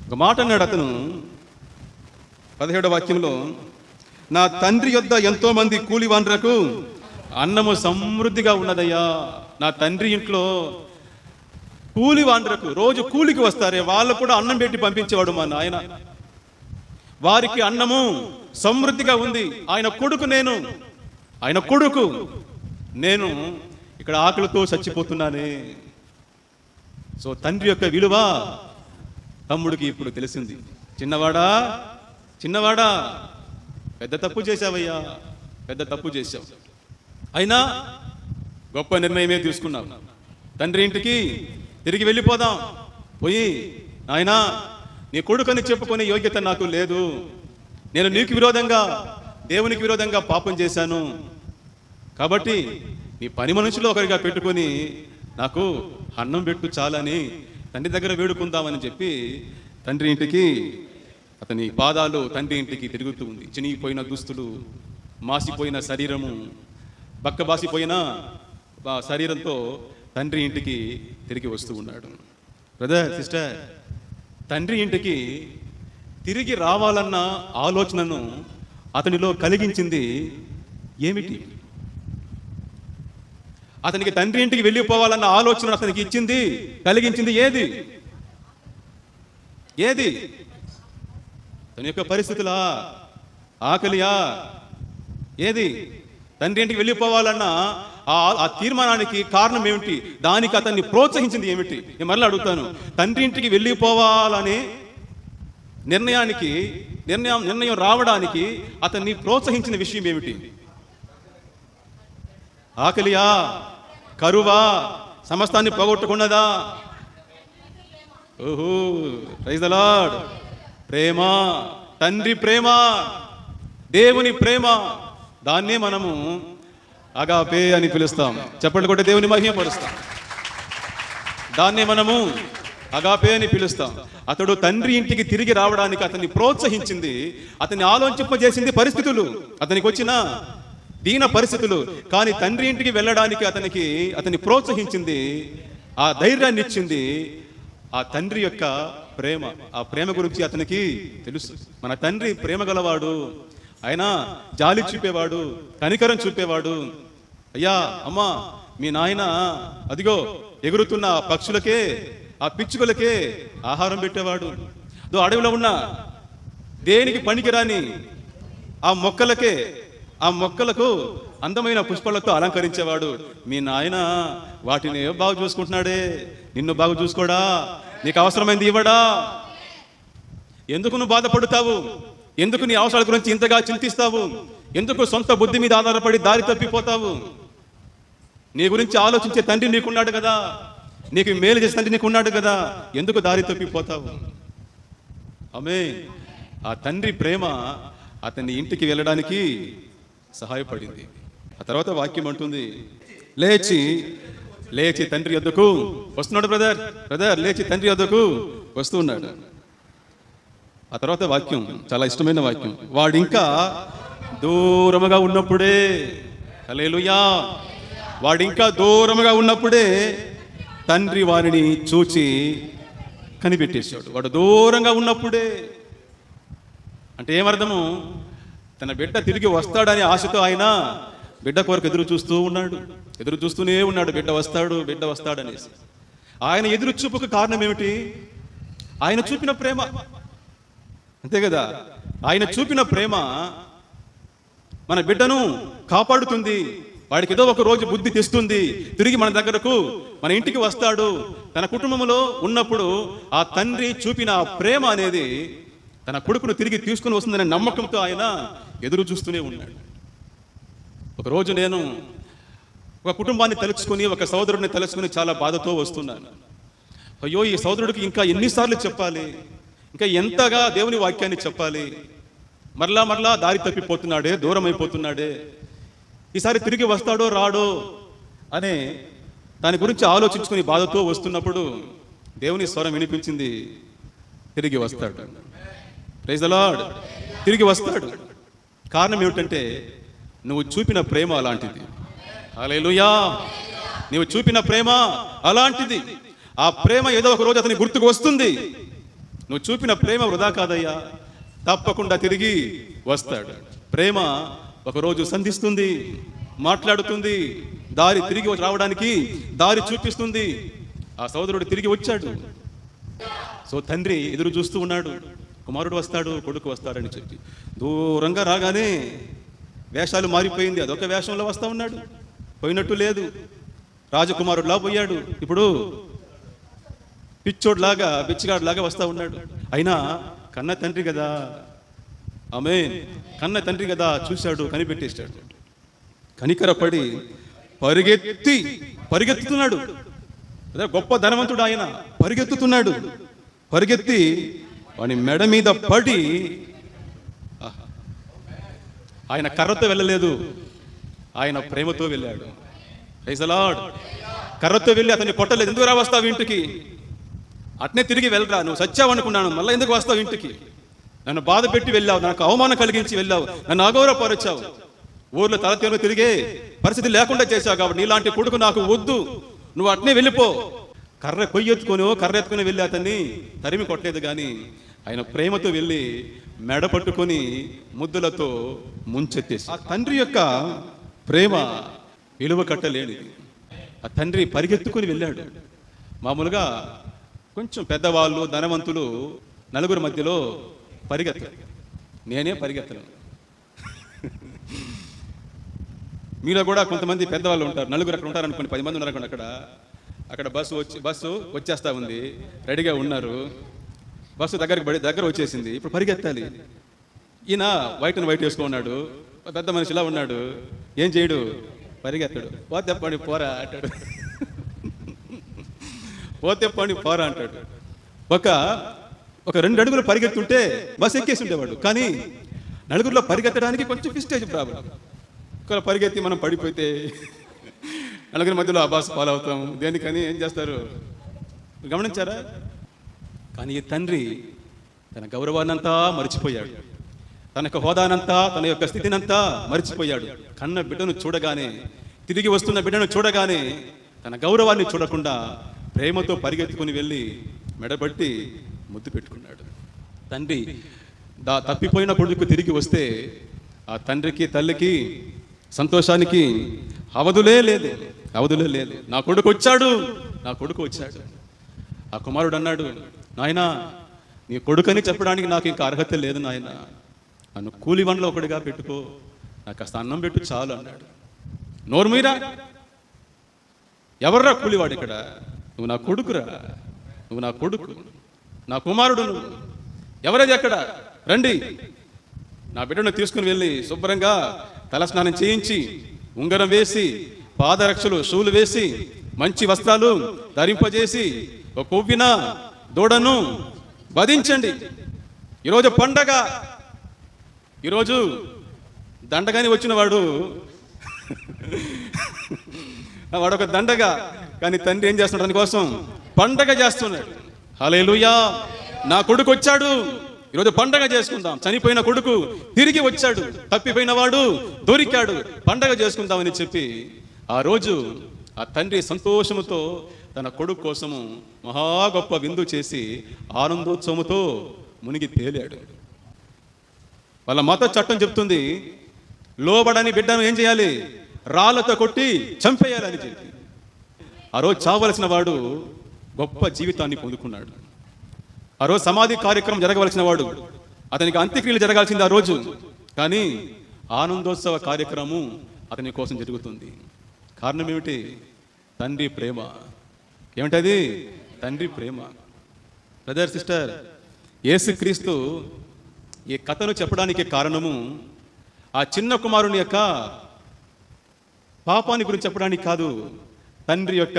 ఒక మాట అన్నాడు అతను 17వ వాక్యంలో, నా తండ్రి యొద్ద ఎంతో మంది కూలివాండ్రకు అన్నము సమృద్ధిగా ఉన్నదయ్యా. నా తండ్రి ఇంట్లో కూలివాండ్రకు, రోజు కూలికి వస్తారే, వాళ్ళకు కూడా అన్నం పెట్టి పంపించేవాడు మా నాయన. వారికి అన్నము సమృద్ధిగా ఉంది. ఆయన కొడుకు నేను ఇక్కడ ఆకలితో చచ్చిపోతున్నానే. సో తండ్రి యొక్క విలువ తమ్ముడికి ఇప్పుడు తెలిసింది. చిన్నవాడా పెద్ద తప్పు చేశావయ్యా, పెద్ద తప్పు చేశావు. అయినా గొప్ప నిర్ణయమే తీసుకున్నావు. తండ్రి ఇంటికి తిరిగి వెళ్ళిపోదాం. పోయి, నాయనా, నీ కొడుకని చెప్పుకునే యోగ్యత నాకు లేదు. నేను నీకు విరోధంగా, దేవునికి విరోధంగా పాపం చేశాను. కాబట్టి నీ పని మనుషులు ఒకరిగా పెట్టుకొని నాకు అన్నం పెట్టు చాలని తండ్రి దగ్గర వేడుకుందామని చెప్పి తండ్రి ఇంటికి, అతని పాదాలు తండ్రి ఇంటికి తిరుగుతూ ఉంది. చినిగిపోయిన దుస్తులు, మాసిపోయిన శరీరము, బక్కబాసిపోయిన శరీరంతో తండ్రి ఇంటికి తిరిగి వస్తూ ఉన్నాడు. బ్రదర్, సిస్టర్, తండ్రి ఇంటికి తిరిగి రావాలన్న ఆలోచనను అతనిలో కలిగించింది ఏమిటి? అతనికి తండ్రి ఇంటికి వెళ్ళిపోవాలన్న ఆలోచన అతనికి కలిగించింది ఏది? తన యొక్క పరిస్థితులా, ఆకలియా, ఏది? తండ్రి ఇంటికి వెళ్ళిపోవాలన్న ఆ తీర్మానానికి కారణం ఏమిటి? దానికి అతన్ని ప్రోత్సహించింది ఏమిటి? నేను మరలా అడుగుతాను, తండ్రి ఇంటికి వెళ్ళిపోవాలని నిర్ణయం రావడానికి అతన్ని ప్రోత్సహించిన విషయం ఏమిటి? ఆకలియా, కరువా, సమస్తాన్ని పోగొట్టుకున్నదా? ఓహో, ప్రైజ్ ది లార్డ్. ప్రేమ, తండ్రి ప్రేమ, దేవుని ప్రేమ, దాన్నే మనము అగాపే అని పిలుస్తాం. చెప్పండి కొట్టే దేవుని మహిమపరుస్తాం. దాన్నే మనము అగాపే అని పిలుస్తాం. అతడు తండ్రి ఇంటికి తిరిగి రావడానికి అతన్ని ప్రోత్సహించింది, అతన్ని ఆలోచింపజేసింది పరిస్థితులు, అతనికి వచ్చిన దీన పరిస్థితులు. కానీ తండ్రి ఇంటికి వెళ్ళడానికి అతన్ని ప్రోత్సహించింది, ఆ ధైర్యాన్ని ఇచ్చింది ఆ తండ్రి యొక్క ప్రేమ. ఆ ప్రేమ గురించి అతనికి తెలుసు. మన తండ్రి ప్రేమ గలవాడు, ఆయన జాలి చూపేవాడు, కనికరం చూపేవాడు. అయ్యా, అమ్మా, మీ నాయన అదిగో ఎగురుతున్న పక్షులకే, ఆ పిచ్చుకలకే ఆహారం పెట్టేవాడు. అడవిలో ఉన్న దేనికి పనికిరాని ఆ మొక్కలకు అందమైన పుష్పాలతో అలంకరించేవాడు. మీ నాయన వాటిని బాగా చూసుకుంటున్నాడే, నిన్ను బాగా చూసుకోడా? నీకు అవసరమైంది ఇవ్వడా? ఎందుకు నువ్వు బాధపడతావు? ఎందుకు నీ అవసరాల గురించి ఇంతగా చింతిస్తావు? ఎందుకు సొంత బుద్ధి మీద ఆధారపడి దారి తప్పిపోతావు? నీ గురించి ఆలోచించే తండ్రి నీకున్నాడు కదా, నీకు మేలు చేసే తండ్రి నీకున్నాడు కదా, ఎందుకు దారి తప్పిపోతావు? ఆమేన్. ఆ తండ్రి ప్రేమ అతన్ని ఇంటికి వెళ్ళడానికి సహాయపడింది. ఆ తర్వాత వాక్యం అంటుంది, లేచి తండ్రి వద్దకు వస్తున్నాడు. బ్రదర్ లేచి తండ్రి వద్దకు వస్తూ ఉన్నాడు. ఆ తర్వాత వాక్యం చాలా ఇష్టమైన వాక్యం. వాడింకా దూరముగా ఉన్నప్పుడే, హల్లెలూయా, వాడింకా దూరముగా ఉన్నప్పుడే తండ్రి వారిని చూచి కనిపెట్టేశాడు. వాడు దూరంగా ఉన్నప్పుడే అంటే ఏమర్థము? తన బిడ్డ తిరిగి వస్తాడనే ఆశతో ఆయన బిడ్డ కొరకు ఎదురు చూస్తూనే ఉన్నాడు. బిడ్డ వస్తాడనేసి. ఆయన ఎదురు చూపుకు కారణం ఏమిటి? ఆయన చూపిన ప్రేమ, అంతే కదా. ఆయన చూపిన ప్రేమ మన బిడ్డను కాపాడుతుంది. వాడికి ఏదో ఒక రోజు బుద్ధి తెస్తుంది, తిరిగి మన దగ్గరకు, మన ఇంటికి వస్తాడు. తన కుటుంబంలో ఉన్నప్పుడు ఆ తండ్రి చూపిన ప్రేమ అనేది తన కొడుకును తిరిగి తీసుకుని వస్తుందనే నమ్మకంతో ఆయన ఎదురు చూస్తూనే ఉన్నాడు. ఒకరోజు నేను ఒక కుటుంబాన్ని తలుచుకుని, ఒక సోదరుడిని తలుచుకుని చాలా బాధతో వస్తున్నాను. అయ్యో, ఈ సోదరుడికి ఇంకా ఎన్నిసార్లు చెప్పాలి, ఇంకా ఎంతగా దేవుని వాక్యాన్ని చెప్పాలి, మరలా దారి తప్పిపోతున్నాడే, దూరం అయిపోతున్నాడే, ఈసారి తిరిగి వస్తాడో రాడో అనే దాని గురించి ఆలోచించుకుని బాధతో వస్తున్నప్పుడు దేవుని స్వరం వినిపించింది, తిరిగి వస్తాడు. Praise the Lord. తిరిగి వస్తాడు. కారణం ఏమిటంటే నువ్వు చూపిన ప్రేమ అలాంటిది. హల్లెలూయా. నువ్వు చూపిన ప్రేమ అలాంటిది. ఆ ప్రేమ ఏదో ఒక రోజు అతని గుర్తుకు వస్తుంది. నువ్వు చూపిన ప్రేమ వృధా కాదయ్యా, తప్పకుండా తిరిగి వస్తాడు. ప్రేమ ఒకరోజు సంధిస్తుంది, మాట్లాడుతుంది, తిరిగి రావడానికి దారి చూపిస్తుంది. ఆ సోదరుడు తిరిగి వచ్చాడు. సో తండ్రి ఎదురు చూస్తూ ఉన్నాడు, కుమారుడు వస్తాడు, కొడుకు వస్తాడని చెప్పి. దూరంగా రాగానే వేషాలు మారిపోయింది. అదొక వేషంలో వస్తా ఉన్నాడు, పోయినట్టు లేదు. రాజకుమారుడులా పోయాడు, ఇప్పుడు పిచ్చోడ్లాగా, బిచ్చిగాడులాగా వస్తా ఉన్నాడు. అయినా కన్న తండ్రి కదా, ఆమేన్, కన్న తండ్రి కదా, చూశాడు, కనిపెట్టేశాడు. కనికరపడి పరిగెత్తుతున్నాడు. అదే గొప్ప ధనవంతుడు ఆయన. పరిగెత్తి వాని మెడ మీద పడి, ఆయన కర్రతో వెళ్ళలేదు, ఆయన ప్రేమతో వెళ్ళాడు. Praise the Lord. కర్రతో వెళ్ళి అతన్ని కొట్టలేదు. ఎందుకు రా వస్తావు ఇంటికి? అట్నే తిరిగి వెళ్ళరా, నువ్వు సచ్చావు అనుకున్నాను, మళ్ళీ ఎందుకు వస్తావు ఇంటికి? నన్ను బాధ పెట్టి వెళ్ళావు, నాకు అవమానం కలిగించి వెళ్ళావు, నన్ను అగౌరవపరిచావు, ఊర్లో తల తిరిగే పరిస్థితి లేకుండా చేశావు. కాబట్టి నీలాంటి కొడుకు నాకు వద్దు, నువ్వు అట్నే వెళ్ళిపో. కర్ర ఎత్తుకొని వెళ్ళి అతన్ని తరిమి కొట్టలేదు. కానీ ఆయన ప్రేమతో వెళ్ళి మెడ పట్టుకొని ముద్దులతో ముంచెత్తేసి. ఆ తండ్రి యొక్క ప్రేమ విలువ కట్టలేనిది. ఆ తండ్రి పరిగెత్తుకొని వెళ్ళాడు. మామూలుగా కొంచెం పెద్దవాళ్ళు, ధనవంతులు నలుగురు మధ్యలో పరిగెత్తరు. నేనే పరిగెత్తను. మీలో కూడా కొంతమంది పెద్దవాళ్ళు ఉంటారు, నలుగురు అక్కడ ఉంటారు అనుకోండి, 10 మంది ఉన్నారు అక్కడ బస్సు వచ్చేస్తా ఉంది, రెడీగా ఉన్నారు. బస్సు దగ్గర వచ్చేసింది. ఇప్పుడు పరిగెత్తాలి. ఈయన వైట్ అండ్ వైట్ వేసుకున్నాడు, పెద్ద మనిషిలా ఉన్నాడు. ఏం చేయడు, పరిగెత్తాడు. పోతే పని పోరా అంటాడు. పోతే పని పోరా అంటాడు. ఒక 2 అడుగులు పరిగెత్తుంటే బస్సు ఎక్కేసి ఉండేవాడు. కానీ నలుగురిలో పరిగెత్తడానికి కొంచెం ప్రెస్టేజ్ ప్రాబ్లం. ఒకవేళ పరిగెత్తి మనం పడిపోతే నలుగురి మధ్యలో ఆ బస్సు ఫాలో అవుతాం. దేనికని ఏం చేస్తారు గమనించారా? కానీ ఈ తండ్రి తన గౌరవాన్నంతా మర్చిపోయాడు, తన యొక్క హోదానంతా, తన యొక్క స్థితినంతా మర్చిపోయాడు. కన్న బిడ్డను చూడగానే, తిరిగి వస్తున్న బిడ్డను చూడగానే తన గౌరవాన్ని చూడకుండా ప్రేమతో పరిగెత్తుకుని వెళ్ళి మెడబట్టి ముద్దు పెట్టుకున్నాడు. తండ్రి తప్పిపోయిన కొడుకు తిరిగి వస్తే ఆ తండ్రికి తల్లికి సంతోషానికి అవధులే లేదు. నా కొడుకు వచ్చాడు. ఆ కుమారుడు అన్నాడు, నాయనా నీ కొడుకని చెప్పడానికి నాకు ఇంకా అర్హత లేదు నాయన, నన్ను కూలివన్లో ఒకటిగా పెట్టుకో, నాకు కాస్త అన్నం పెట్టు చాలు అన్నాడు. నోరు మీరా, ఎవర్రా కూలివాడు ఇక్కడ? నువ్వు నా కొడుకురా, నువ్వు నా కొడుకు, నా కుమారుడు నువ్వు. ఎవరది ఎక్కడ? రండి. నా బిడ్డను తీసుకుని వెళ్ళి శుభ్రంగా తలస్నానం చేయించి, ఉంగరం వేసి, పాదరక్షలు షూలు వేసి, మంచి వస్త్రాలు ధరింపజేసి, ఒక కొవ్విన దూడను వధించండి. ఈరోజు పండగ. ఈరోజు దండగాని వచ్చిన వాడు ఒక దండగా, కానీ తండ్రి ఏం చేస్తున్నాడు? దానికోసం పండగ చేస్తున్నాడు. హల్లెలూయా, నా కొడుకు వచ్చాడు, ఈరోజు పండగ చేసుకుందాం. చనిపోయిన కొడుకు తిరిగి వచ్చాడు, తప్పిపోయిన వాడు దొరికాడు, పండగ చేసుకుందామని చెప్పి ఆ రోజు ఆ తండ్రి సంతోషముతో తన కొడుకు కోసము మహా గొప్ప విందు చేసి ఆనందోత్సవముతో మునిగి తేలాడు. వాళ్ళ మత చట్టం చెప్తుంది, లోబడని బిడ్డను ఏం చేయాలి? రాళ్లతో కొట్టి చంపేయాలని చెప్పి. ఆ రోజు చావలసిన వాడు గొప్ప జీవితాన్ని పొందుకున్నాడు. ఆ రోజు సమాధి కార్యక్రమం జరగవలసిన వాడు, అతనికి అంత్యక్రియలు జరగాల్సింది ఆ రోజు. కానీ ఆనందోత్సవ కార్యక్రమం అతని కోసం జరుగుతుంది. కారణం ఏమిటి? తండ్రి ప్రేమ. ఏమిటది? తండ్రి ప్రేమ. బ్రదర్, సిస్టర్, యేసుక్రీస్తు ఈ కథను చెప్పడానికి కారణము ఆ చిన్న కుమారుని యొక్క పాపాన్ని గురించి చెప్పడానికి కాదు, తండ్రి యొక్క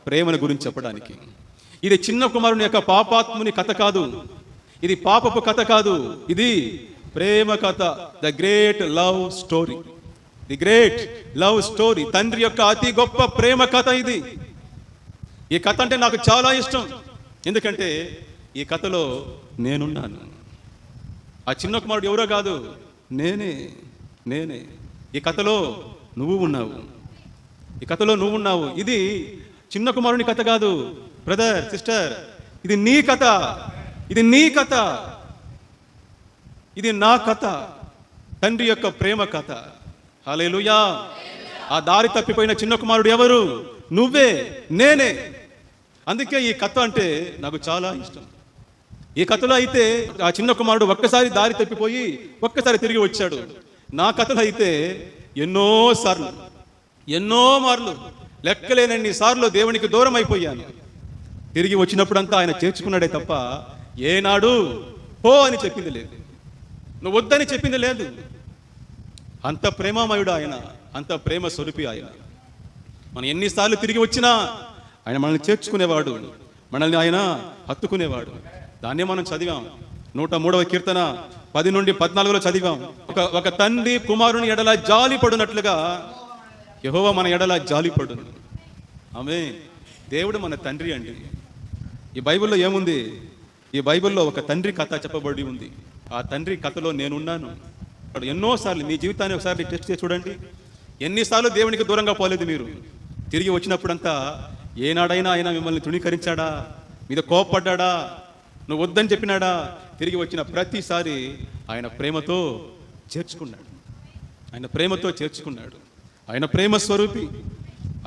ప్రేమను గురించి చెప్పడానికి. ఇది చిన్న కుమారుని యొక్క పాపాత్ముని కథ కాదు, ఇది పాపపు కథ కాదు, ఇది ప్రేమ కథ. The great love story, the great love story. తండ్రి యొక్క అతి గొప్ప ప్రేమ కథ ఇది. ఈ కథ అంటే నాకు చాలా ఇష్టం, ఎందుకంటే ఈ కథలో నేనున్నాను. ఆ చిన్న కుమారుడు ఎవరో కాదు, నేనే. ఈ కథలో నువ్వు ఉన్నావు, ఈ కథలో నువ్వు ఉన్నావు. ఇది చిన్న కుమారుని కథ కాదు బ్రదర్, సిస్టర్, ఇది నీ కథ, ఇది నీ కథ, ఇది నా కథ, తండ్రి యొక్క ప్రేమ కథ. హల్లెలూయా. ఆ దారి తప్పిపోయిన చిన్న కుమారుడు ఎవరు? నువ్వే, నేనే. అందుకే ఈ కథ అంటే నాకు చాలా ఇష్టం. ఈ కథలో అయితే ఆ చిన్న కుమారుడు ఒక్కసారి దారి తప్పిపోయి ఒక్కసారి తిరిగి వచ్చాడు. నా కథలో అయితే ఎన్నో మార్లు, లెక్కలేనన్ని సార్లు దేవునికి దూరం అయిపోయాను. తిరిగి వచ్చినప్పుడంతా ఆయన చేర్చుకున్నాడే తప్ప ఏనాడు పో అని చెప్పింది లేదు, నువ్వు వద్దని చెప్పింది లేదు. అంత ప్రేమమయుడు ఆయన, అంత ప్రేమ స్వరూపి ఆయన. మనం ఎన్నిసార్లు తిరిగి వచ్చినా ఆయన మనల్ని చేర్చుకునేవాడు, మనల్ని ఆయన హత్తుకునేవాడు. దాన్నే మనం చదివాం 103వ కీర్తన 10 నుండి 14లో చదివాం. ఒక తండ్రి కుమారుని ఎడల జాలి పడునట్లుగా యెహోవా మన ఎడల జాలి పడును. ఆమేన్. దేవుడు మన తండ్రి అండి. ఈ బైబిల్లో ఏముంది? ఈ బైబిల్లో ఒక తండ్రి కథ చెప్పబడి ఉంది. ఆ తండ్రి కథలో నేనున్నాను. ఎన్నోసార్లు మీ జీవితాన్ని ఒకసారి టెస్ట్ చేసి చూడండి. ఎన్నిసార్లు దేవునికి దూరంగా పోలేదు మీరు. తిరిగి వచ్చినప్పుడంతా ఏనాడైనా ఆయన మిమ్మల్ని తృణీకరించాడా? మీద కోపపడ్డా? నువ్వు వద్దని చెప్పినాడా? తిరిగి వచ్చిన ప్రతిసారి ఆయన ప్రేమతో చేర్చుకున్నాడు. ఆయన ప్రేమ స్వరూపి,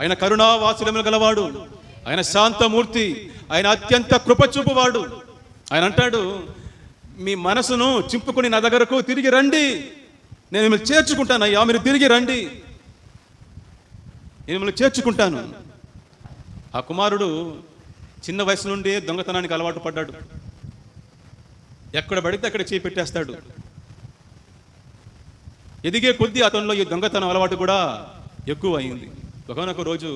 ఆయన కరుణా వాత్సల్యములు గలవాడు, ఆయన శాంతమూర్తి, ఆయన అత్యంత కృపచూపువాడు. ఆయన అంటాడు, మీ మనసును చింపుకుని నా దగ్గరకు తిరిగి రండి, నేను మిమ్మల్ని చేర్చుకుంటానయ్యా, మీరు తిరిగి రండి, నేను మిమ్మల్ని చేర్చుకుంటాను. ఆ కుమారుడు చిన్న వయసు నుండి దొంగతనానికి అలవాటు పడ్డాడు. ఎక్కడ పడితే అక్కడ చేయి పెట్టేస్తాడు. ఎదిగే కొద్దీ అతనిలో ఈ దొంగతనం అలవాటు కూడా ఎక్కువ అయింది. ఒకనొక రోజు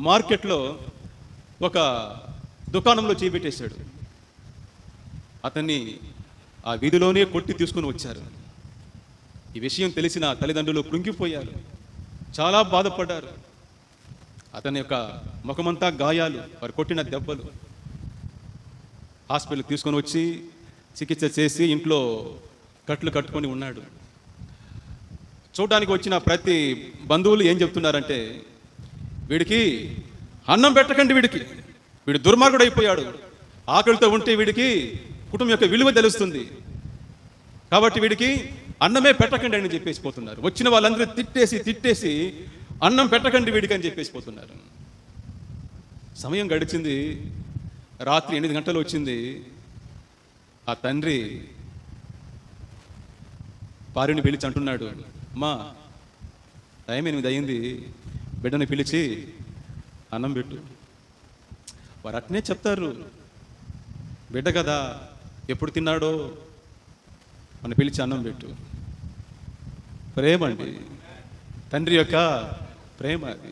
మార్కెట్లో ఒక దుకాణంలో చేయి పెట్టేశాడు. అతన్ని ఆ వీధిలోనే కొట్టి తీసుకుని వచ్చారు. ఈ విషయం తెలిసిన తల్లిదండ్రులు కృంగిపోయారు, చాలా బాధపడ్డారు. అతని యొక్క ముఖమంతా గాయాలు, వారు కొట్టిన దెబ్బలు. హాస్పిటల్కి తీసుకొని వచ్చి చికిత్స చేసి ఇంట్లో కట్లు కట్టుకొని ఉన్నాడు. చూడడానికి వచ్చిన ప్రతి బంధువులు ఏం చెప్తున్నారంటే, వీడికి అన్నం పెట్టకండి, వీడు దుర్మార్గుడు అయిపోయాడు, ఆకలితో ఉంటే వీడికి కుటుంబం యొక్క విలువ తెలుస్తుంది, కాబట్టి వీడికి అన్నమే పెట్టకండి అని చెప్పేసి పోతున్నారు. వచ్చిన వాళ్ళందరూ తిట్టేసి అన్నం పెట్టకండి వీడికి అని చెప్పేసి పోతున్నారు. సమయం గడిచింది, రాత్రి 8 గంటలు వచ్చింది. ఆ తండ్రి భార్యని పిలిచి అంటున్నాడు, అమ్మా టైం 8 అయింది, బిడ్డని పిలిచి అన్నం పెట్టు. వారు అట్నే చెప్తారు, బిడ్డ కదా ఎప్పుడు తిన్నాడో అని పిలిచి అన్నం పెట్టు. ప్రేమ అండి, తండ్రి యొక్క ప్రేమ అది.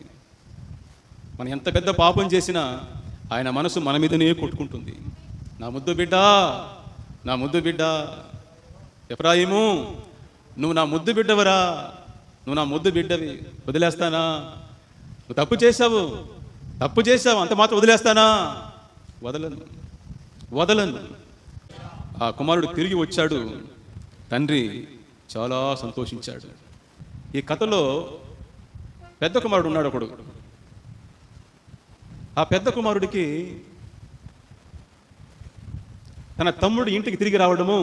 మనం ఎంత పెద్ద పాపం చేసినా ఆయన మనసు మన మీదనే కొట్టుకుంటుంది. నా ముద్దు బిడ్డ ఎఫ్రాయిము, నువ్వు నా ముద్దు బిడ్డవరా, నువ్వు నా ముద్దు బిడ్డవి, వదిలేస్తానా? నువ్వు తప్పు చేశావు, అంత మాత్రం వదిలేస్తానా? వదలను. ఆ కుమారుడు తిరిగి వచ్చాడు. తండ్రి చాలా సంతోషించాడు. ఈ కథలో పెద్ద కుమారుడు ఉన్నాడు ఒకడు. ఆ పెద్ద కుమారుడికి తన తమ్ముడు ఇంటికి తిరిగి రావడము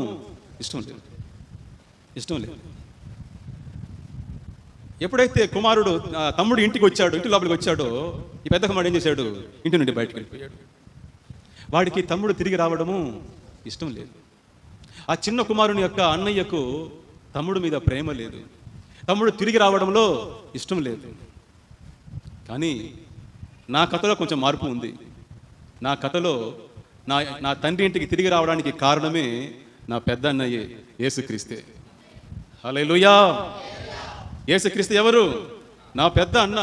ఇష్టం లేదు. ఎప్పుడైతే కుమారుడు తమ్ముడు ఇంటి లోపలికి వచ్చాడో, ఈ పెద్ద కుమారుడు ఏం చేశాడు? ఇంటి నుండి బయటకు వెళ్ళిపోయాడు. వాడికి తమ్ముడు తిరిగి రావడము ఇష్టం లేదు. ఆ చిన్న కుమారుని యొక్క అన్నయ్యకు తమ్ముడు మీద ప్రేమ లేదు, తమ్ముడు తిరిగి రావడంలో ఇష్టం లేదు. కానీ నా కథలో కొంచెం మార్పు ఉంది. నా కథలో నా తండ్రి ఇంటికి తిరిగి రావడానికి కారణమే నా పెద్ద అన్నయ్యే, యేసుక్రీస్తే. హల్లెలూయా. యేసుక్రీస్తు ఎవరు? నా పెద్ద అన్న,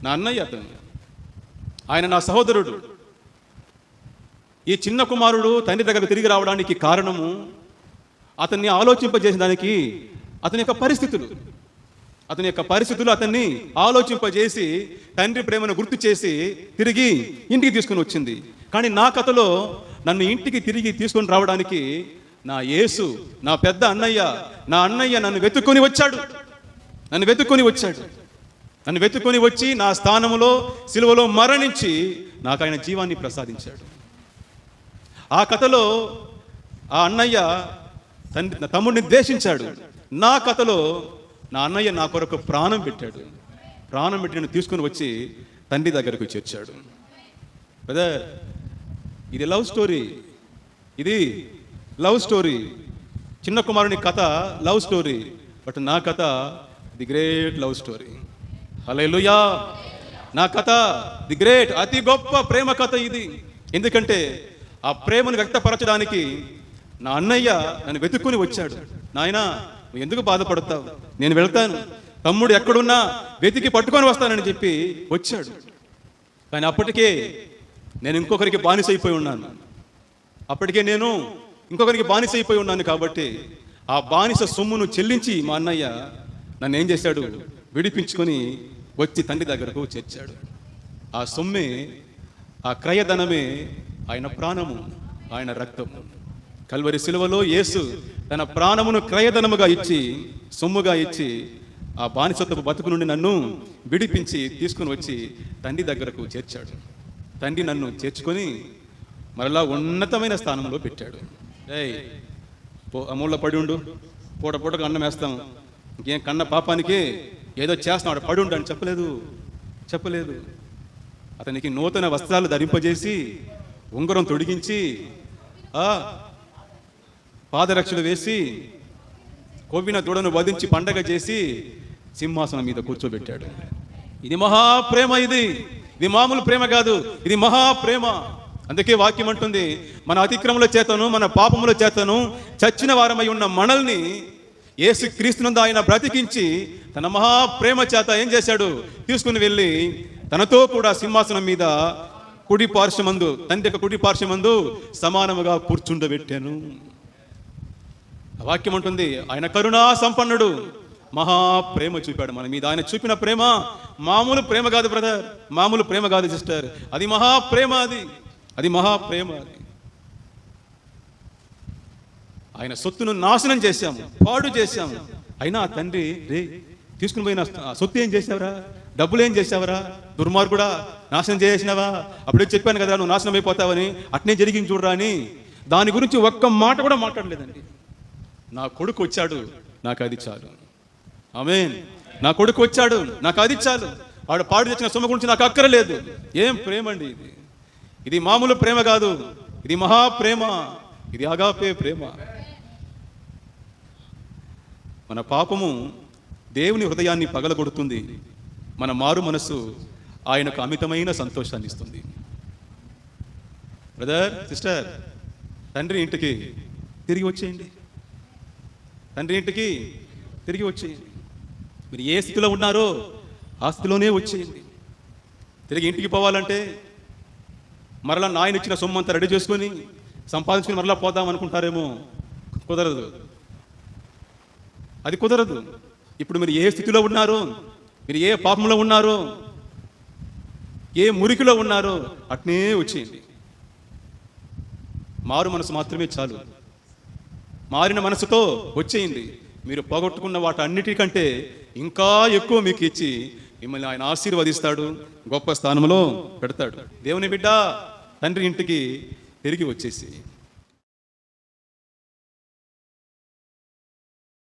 నా అన్నయ్య. అతను, ఆయన నా సహోదరుడు. ఈ చిన్న కుమారుడు తండ్రి దగ్గర తిరిగి రావడానికి కారణము అతన్ని ఆలోచింపజేసిన దానికి అతని యొక్క పరిస్థితులు అతన్ని ఆలోచింపజేసి తండ్రి ప్రేమను గుర్తు చేసి తిరిగి ఇంటికి తీసుకుని వచ్చింది. కానీ నా కథలో నన్ను ఇంటికి తిరిగి తీసుకొని రావడానికి నా యేసు, నా పెద్ద అన్నయ్య, నా అన్నయ్య నన్ను వెతుక్కొని వచ్చి నా స్థానంలో సిలువలో మరణించి నాకు ఆయన జీవాన్ని ప్రసాదించాడు. ఆ కథలో ఆ అన్నయ్య తమ్ముడిని ద్వేషించాడు. నా కథలో నా అన్నయ్య నా కొరకు ప్రాణం పెట్టి నన్ను తీసుకుని వచ్చి తండ్రి దగ్గరకు చేర్చాడు. బ్రదర్, ఇది లవ్ స్టోరీ. చిన్న కుమారుని కథ లవ్ స్టోరీ, బట్ నా కథ ది గ్రేట్ లవ్ స్టోరీ. హల్లెలూయా. నా కథ ది గ్రేట్, అతి గొప్ప ప్రేమ కథ ఇది. ఎందుకంటే ఆ ప్రేమను వ్యక్తపరచడానికి నా అన్నయ్య నన్ను వెతుక్కుని వచ్చాడు. నాయనా, నువ్వు ఎందుకు బాధపడతావు, నేను వెళ్తాను, తమ్ముడు ఎక్కడున్నా వెతికి పట్టుకొని వస్తానని చెప్పి వచ్చాడు. కానీ అప్పటికే నేను ఇంకొకరికి బానిసైపోయి ఉన్నాను. కాబట్టి ఆ బానిస సొమ్మును చెల్లించి మా అన్నయ్య నన్ను ఏం చేశాడు? విడిపించుకొని వచ్చి తండ్రి దగ్గరకు చేర్చాడు. ఆ సొమ్మే, ఆ క్రయధనమే ఆయన ప్రాణము, ఆయన రక్తము. కల్వరి సిలువలో యేసు తన ప్రాణమును క్రయధనముగా ఇచ్చి, సొమ్ముగా ఇచ్చి, ఆ బానిసత్వపు బతుకు నుండి నన్ను విడిపించి తీసుకుని వచ్చి తండ్రి దగ్గరకు చేర్చాడు. తండ్రి నన్ను చేర్చుకొని మరలా ఉన్నతమైన స్థానంలో పెట్టాడు. అమూల్లో పడి ఉండు, పూటకు అన్నం వేస్తాం, ఇంకేం కన్న పాపానికి ఏదో చేస్తున్నాడు, పడి ఉండు అని చెప్పలేదు. అతనికి నూతన వస్త్రాలు ధరింపజేసి, ఉంగరం తొడిగించి, పాదరక్షలు వేసి, కొవ్విన దూడను వధించి పండగ చేసి సింహాసనం మీద కూర్చోబెట్టాడు. ఇది మహాప్రేమ. ఇది మామూలు ప్రేమ కాదు, ఇది మహాప్రేమ. అందుకే వాక్యం అంటుంది, మన అతిక్రమల చేతను మన పాపముల చేతను చచ్చిన వారమై ఉన్న మనల్ని యేసు క్రీస్తునందు ఆయన బ్రతికించి తన మహాప్రేమ చేత ఏం చేశాడు, తీసుకుని వెళ్ళి తనతో కూడా సింహాసనం మీద కుడి పార్శ్వమందు, తండ్రి యొక్క కుడి పార్శ్వమందు సమానముగా కూర్చుండబెట్టాను. వాక్యం ఉంటుంది, ఆయన కరుణా సంపన్నుడు, మహాప్రేమ చూపాడు మన మీద. ఆయన చూపిన ప్రేమ మామూలు ప్రేమ కాదు బ్రదర్, మామూలు ప్రేమ కాదు సిస్టర్, అది మహాప్రేమ, అది మహాప్రేమ. ఆయన సొత్తును నాశనం చేశాము, పాడు చేశాము. అయినా ఆ తండ్రి, రే తీసుకుని పోయిన సొత్తు ఏం చేసావరా, డబ్బులు ఏం చేసావరా, దుర్మార్గుడా, నాశనం చేసినావా, అప్పుడే చెప్పాను కదా నువ్వు నాశనం అయిపోతావని, అట్నే జరిగింది చూడరా అని దాని గురించి ఒక్క మాట కూడా మాట్లాడలేదండి. నా కొడుకు వచ్చాడు, నాకు అది చాలు. ఆమేన్. నా కొడుకు వచ్చాడు, నాకు అది చాలు. వాడు పాడు తెచ్చిన సొమ్ము గురించి నాకు అక్కరలేదు. ఏం ప్రేమ అండి ఇది! ఇది మామూలు ప్రేమ కాదు, ఇది మహాప్రేమ, ఇది అగాపే ప్రేమ. మన పాపము దేవుని హృదయాన్ని పగలగొడుతుంది, మన మారు మనస్సు ఆయనకు అమితమైన సంతోషాన్ని ఇస్తుంది. బ్రదర్, సిస్టర్, తండ్రి ఇంటికి తిరిగి వచ్చేయండి, తండ్రి ఇంటికి తిరిగి వచ్చేయండి. మీరు ఏ స్థితిలో ఉన్నారో ఆ స్థితిలోనే వచ్చేయండి. తిరిగి ఇంటికి పోవాలంటే మరలా నాయన ఇచ్చిన సొమ్ము అంతా రెడీ చేసుకొని సంపాదించుకొని మరలా పోదాం అనుకుంటారేమో, కుదరదు, అది కుదరదు. ఇప్పుడు మీరు ఏ స్థితిలో ఉన్నారో, మీరు ఏ పాపంలో ఉన్నారో, ఏ మురికిలో ఉన్నారో అట్నే వచ్చేయండి. మారు మనసు మాత్రమే చాలు. మారిన మనసుతో వచ్చేయండి. మీరు పోగొట్టుకున్న వాటన్నిటికంటే ఇంకా ఎక్కువ మీకు ఇచ్చి మిమ్మల్ని ఆయన ఆశీర్వదిస్తాడు, గొప్ప స్థానంలో పెడతాడు. దేవుని బిడ్డ, తండ్రి ఇంటికి తిరిగి వచ్చేసి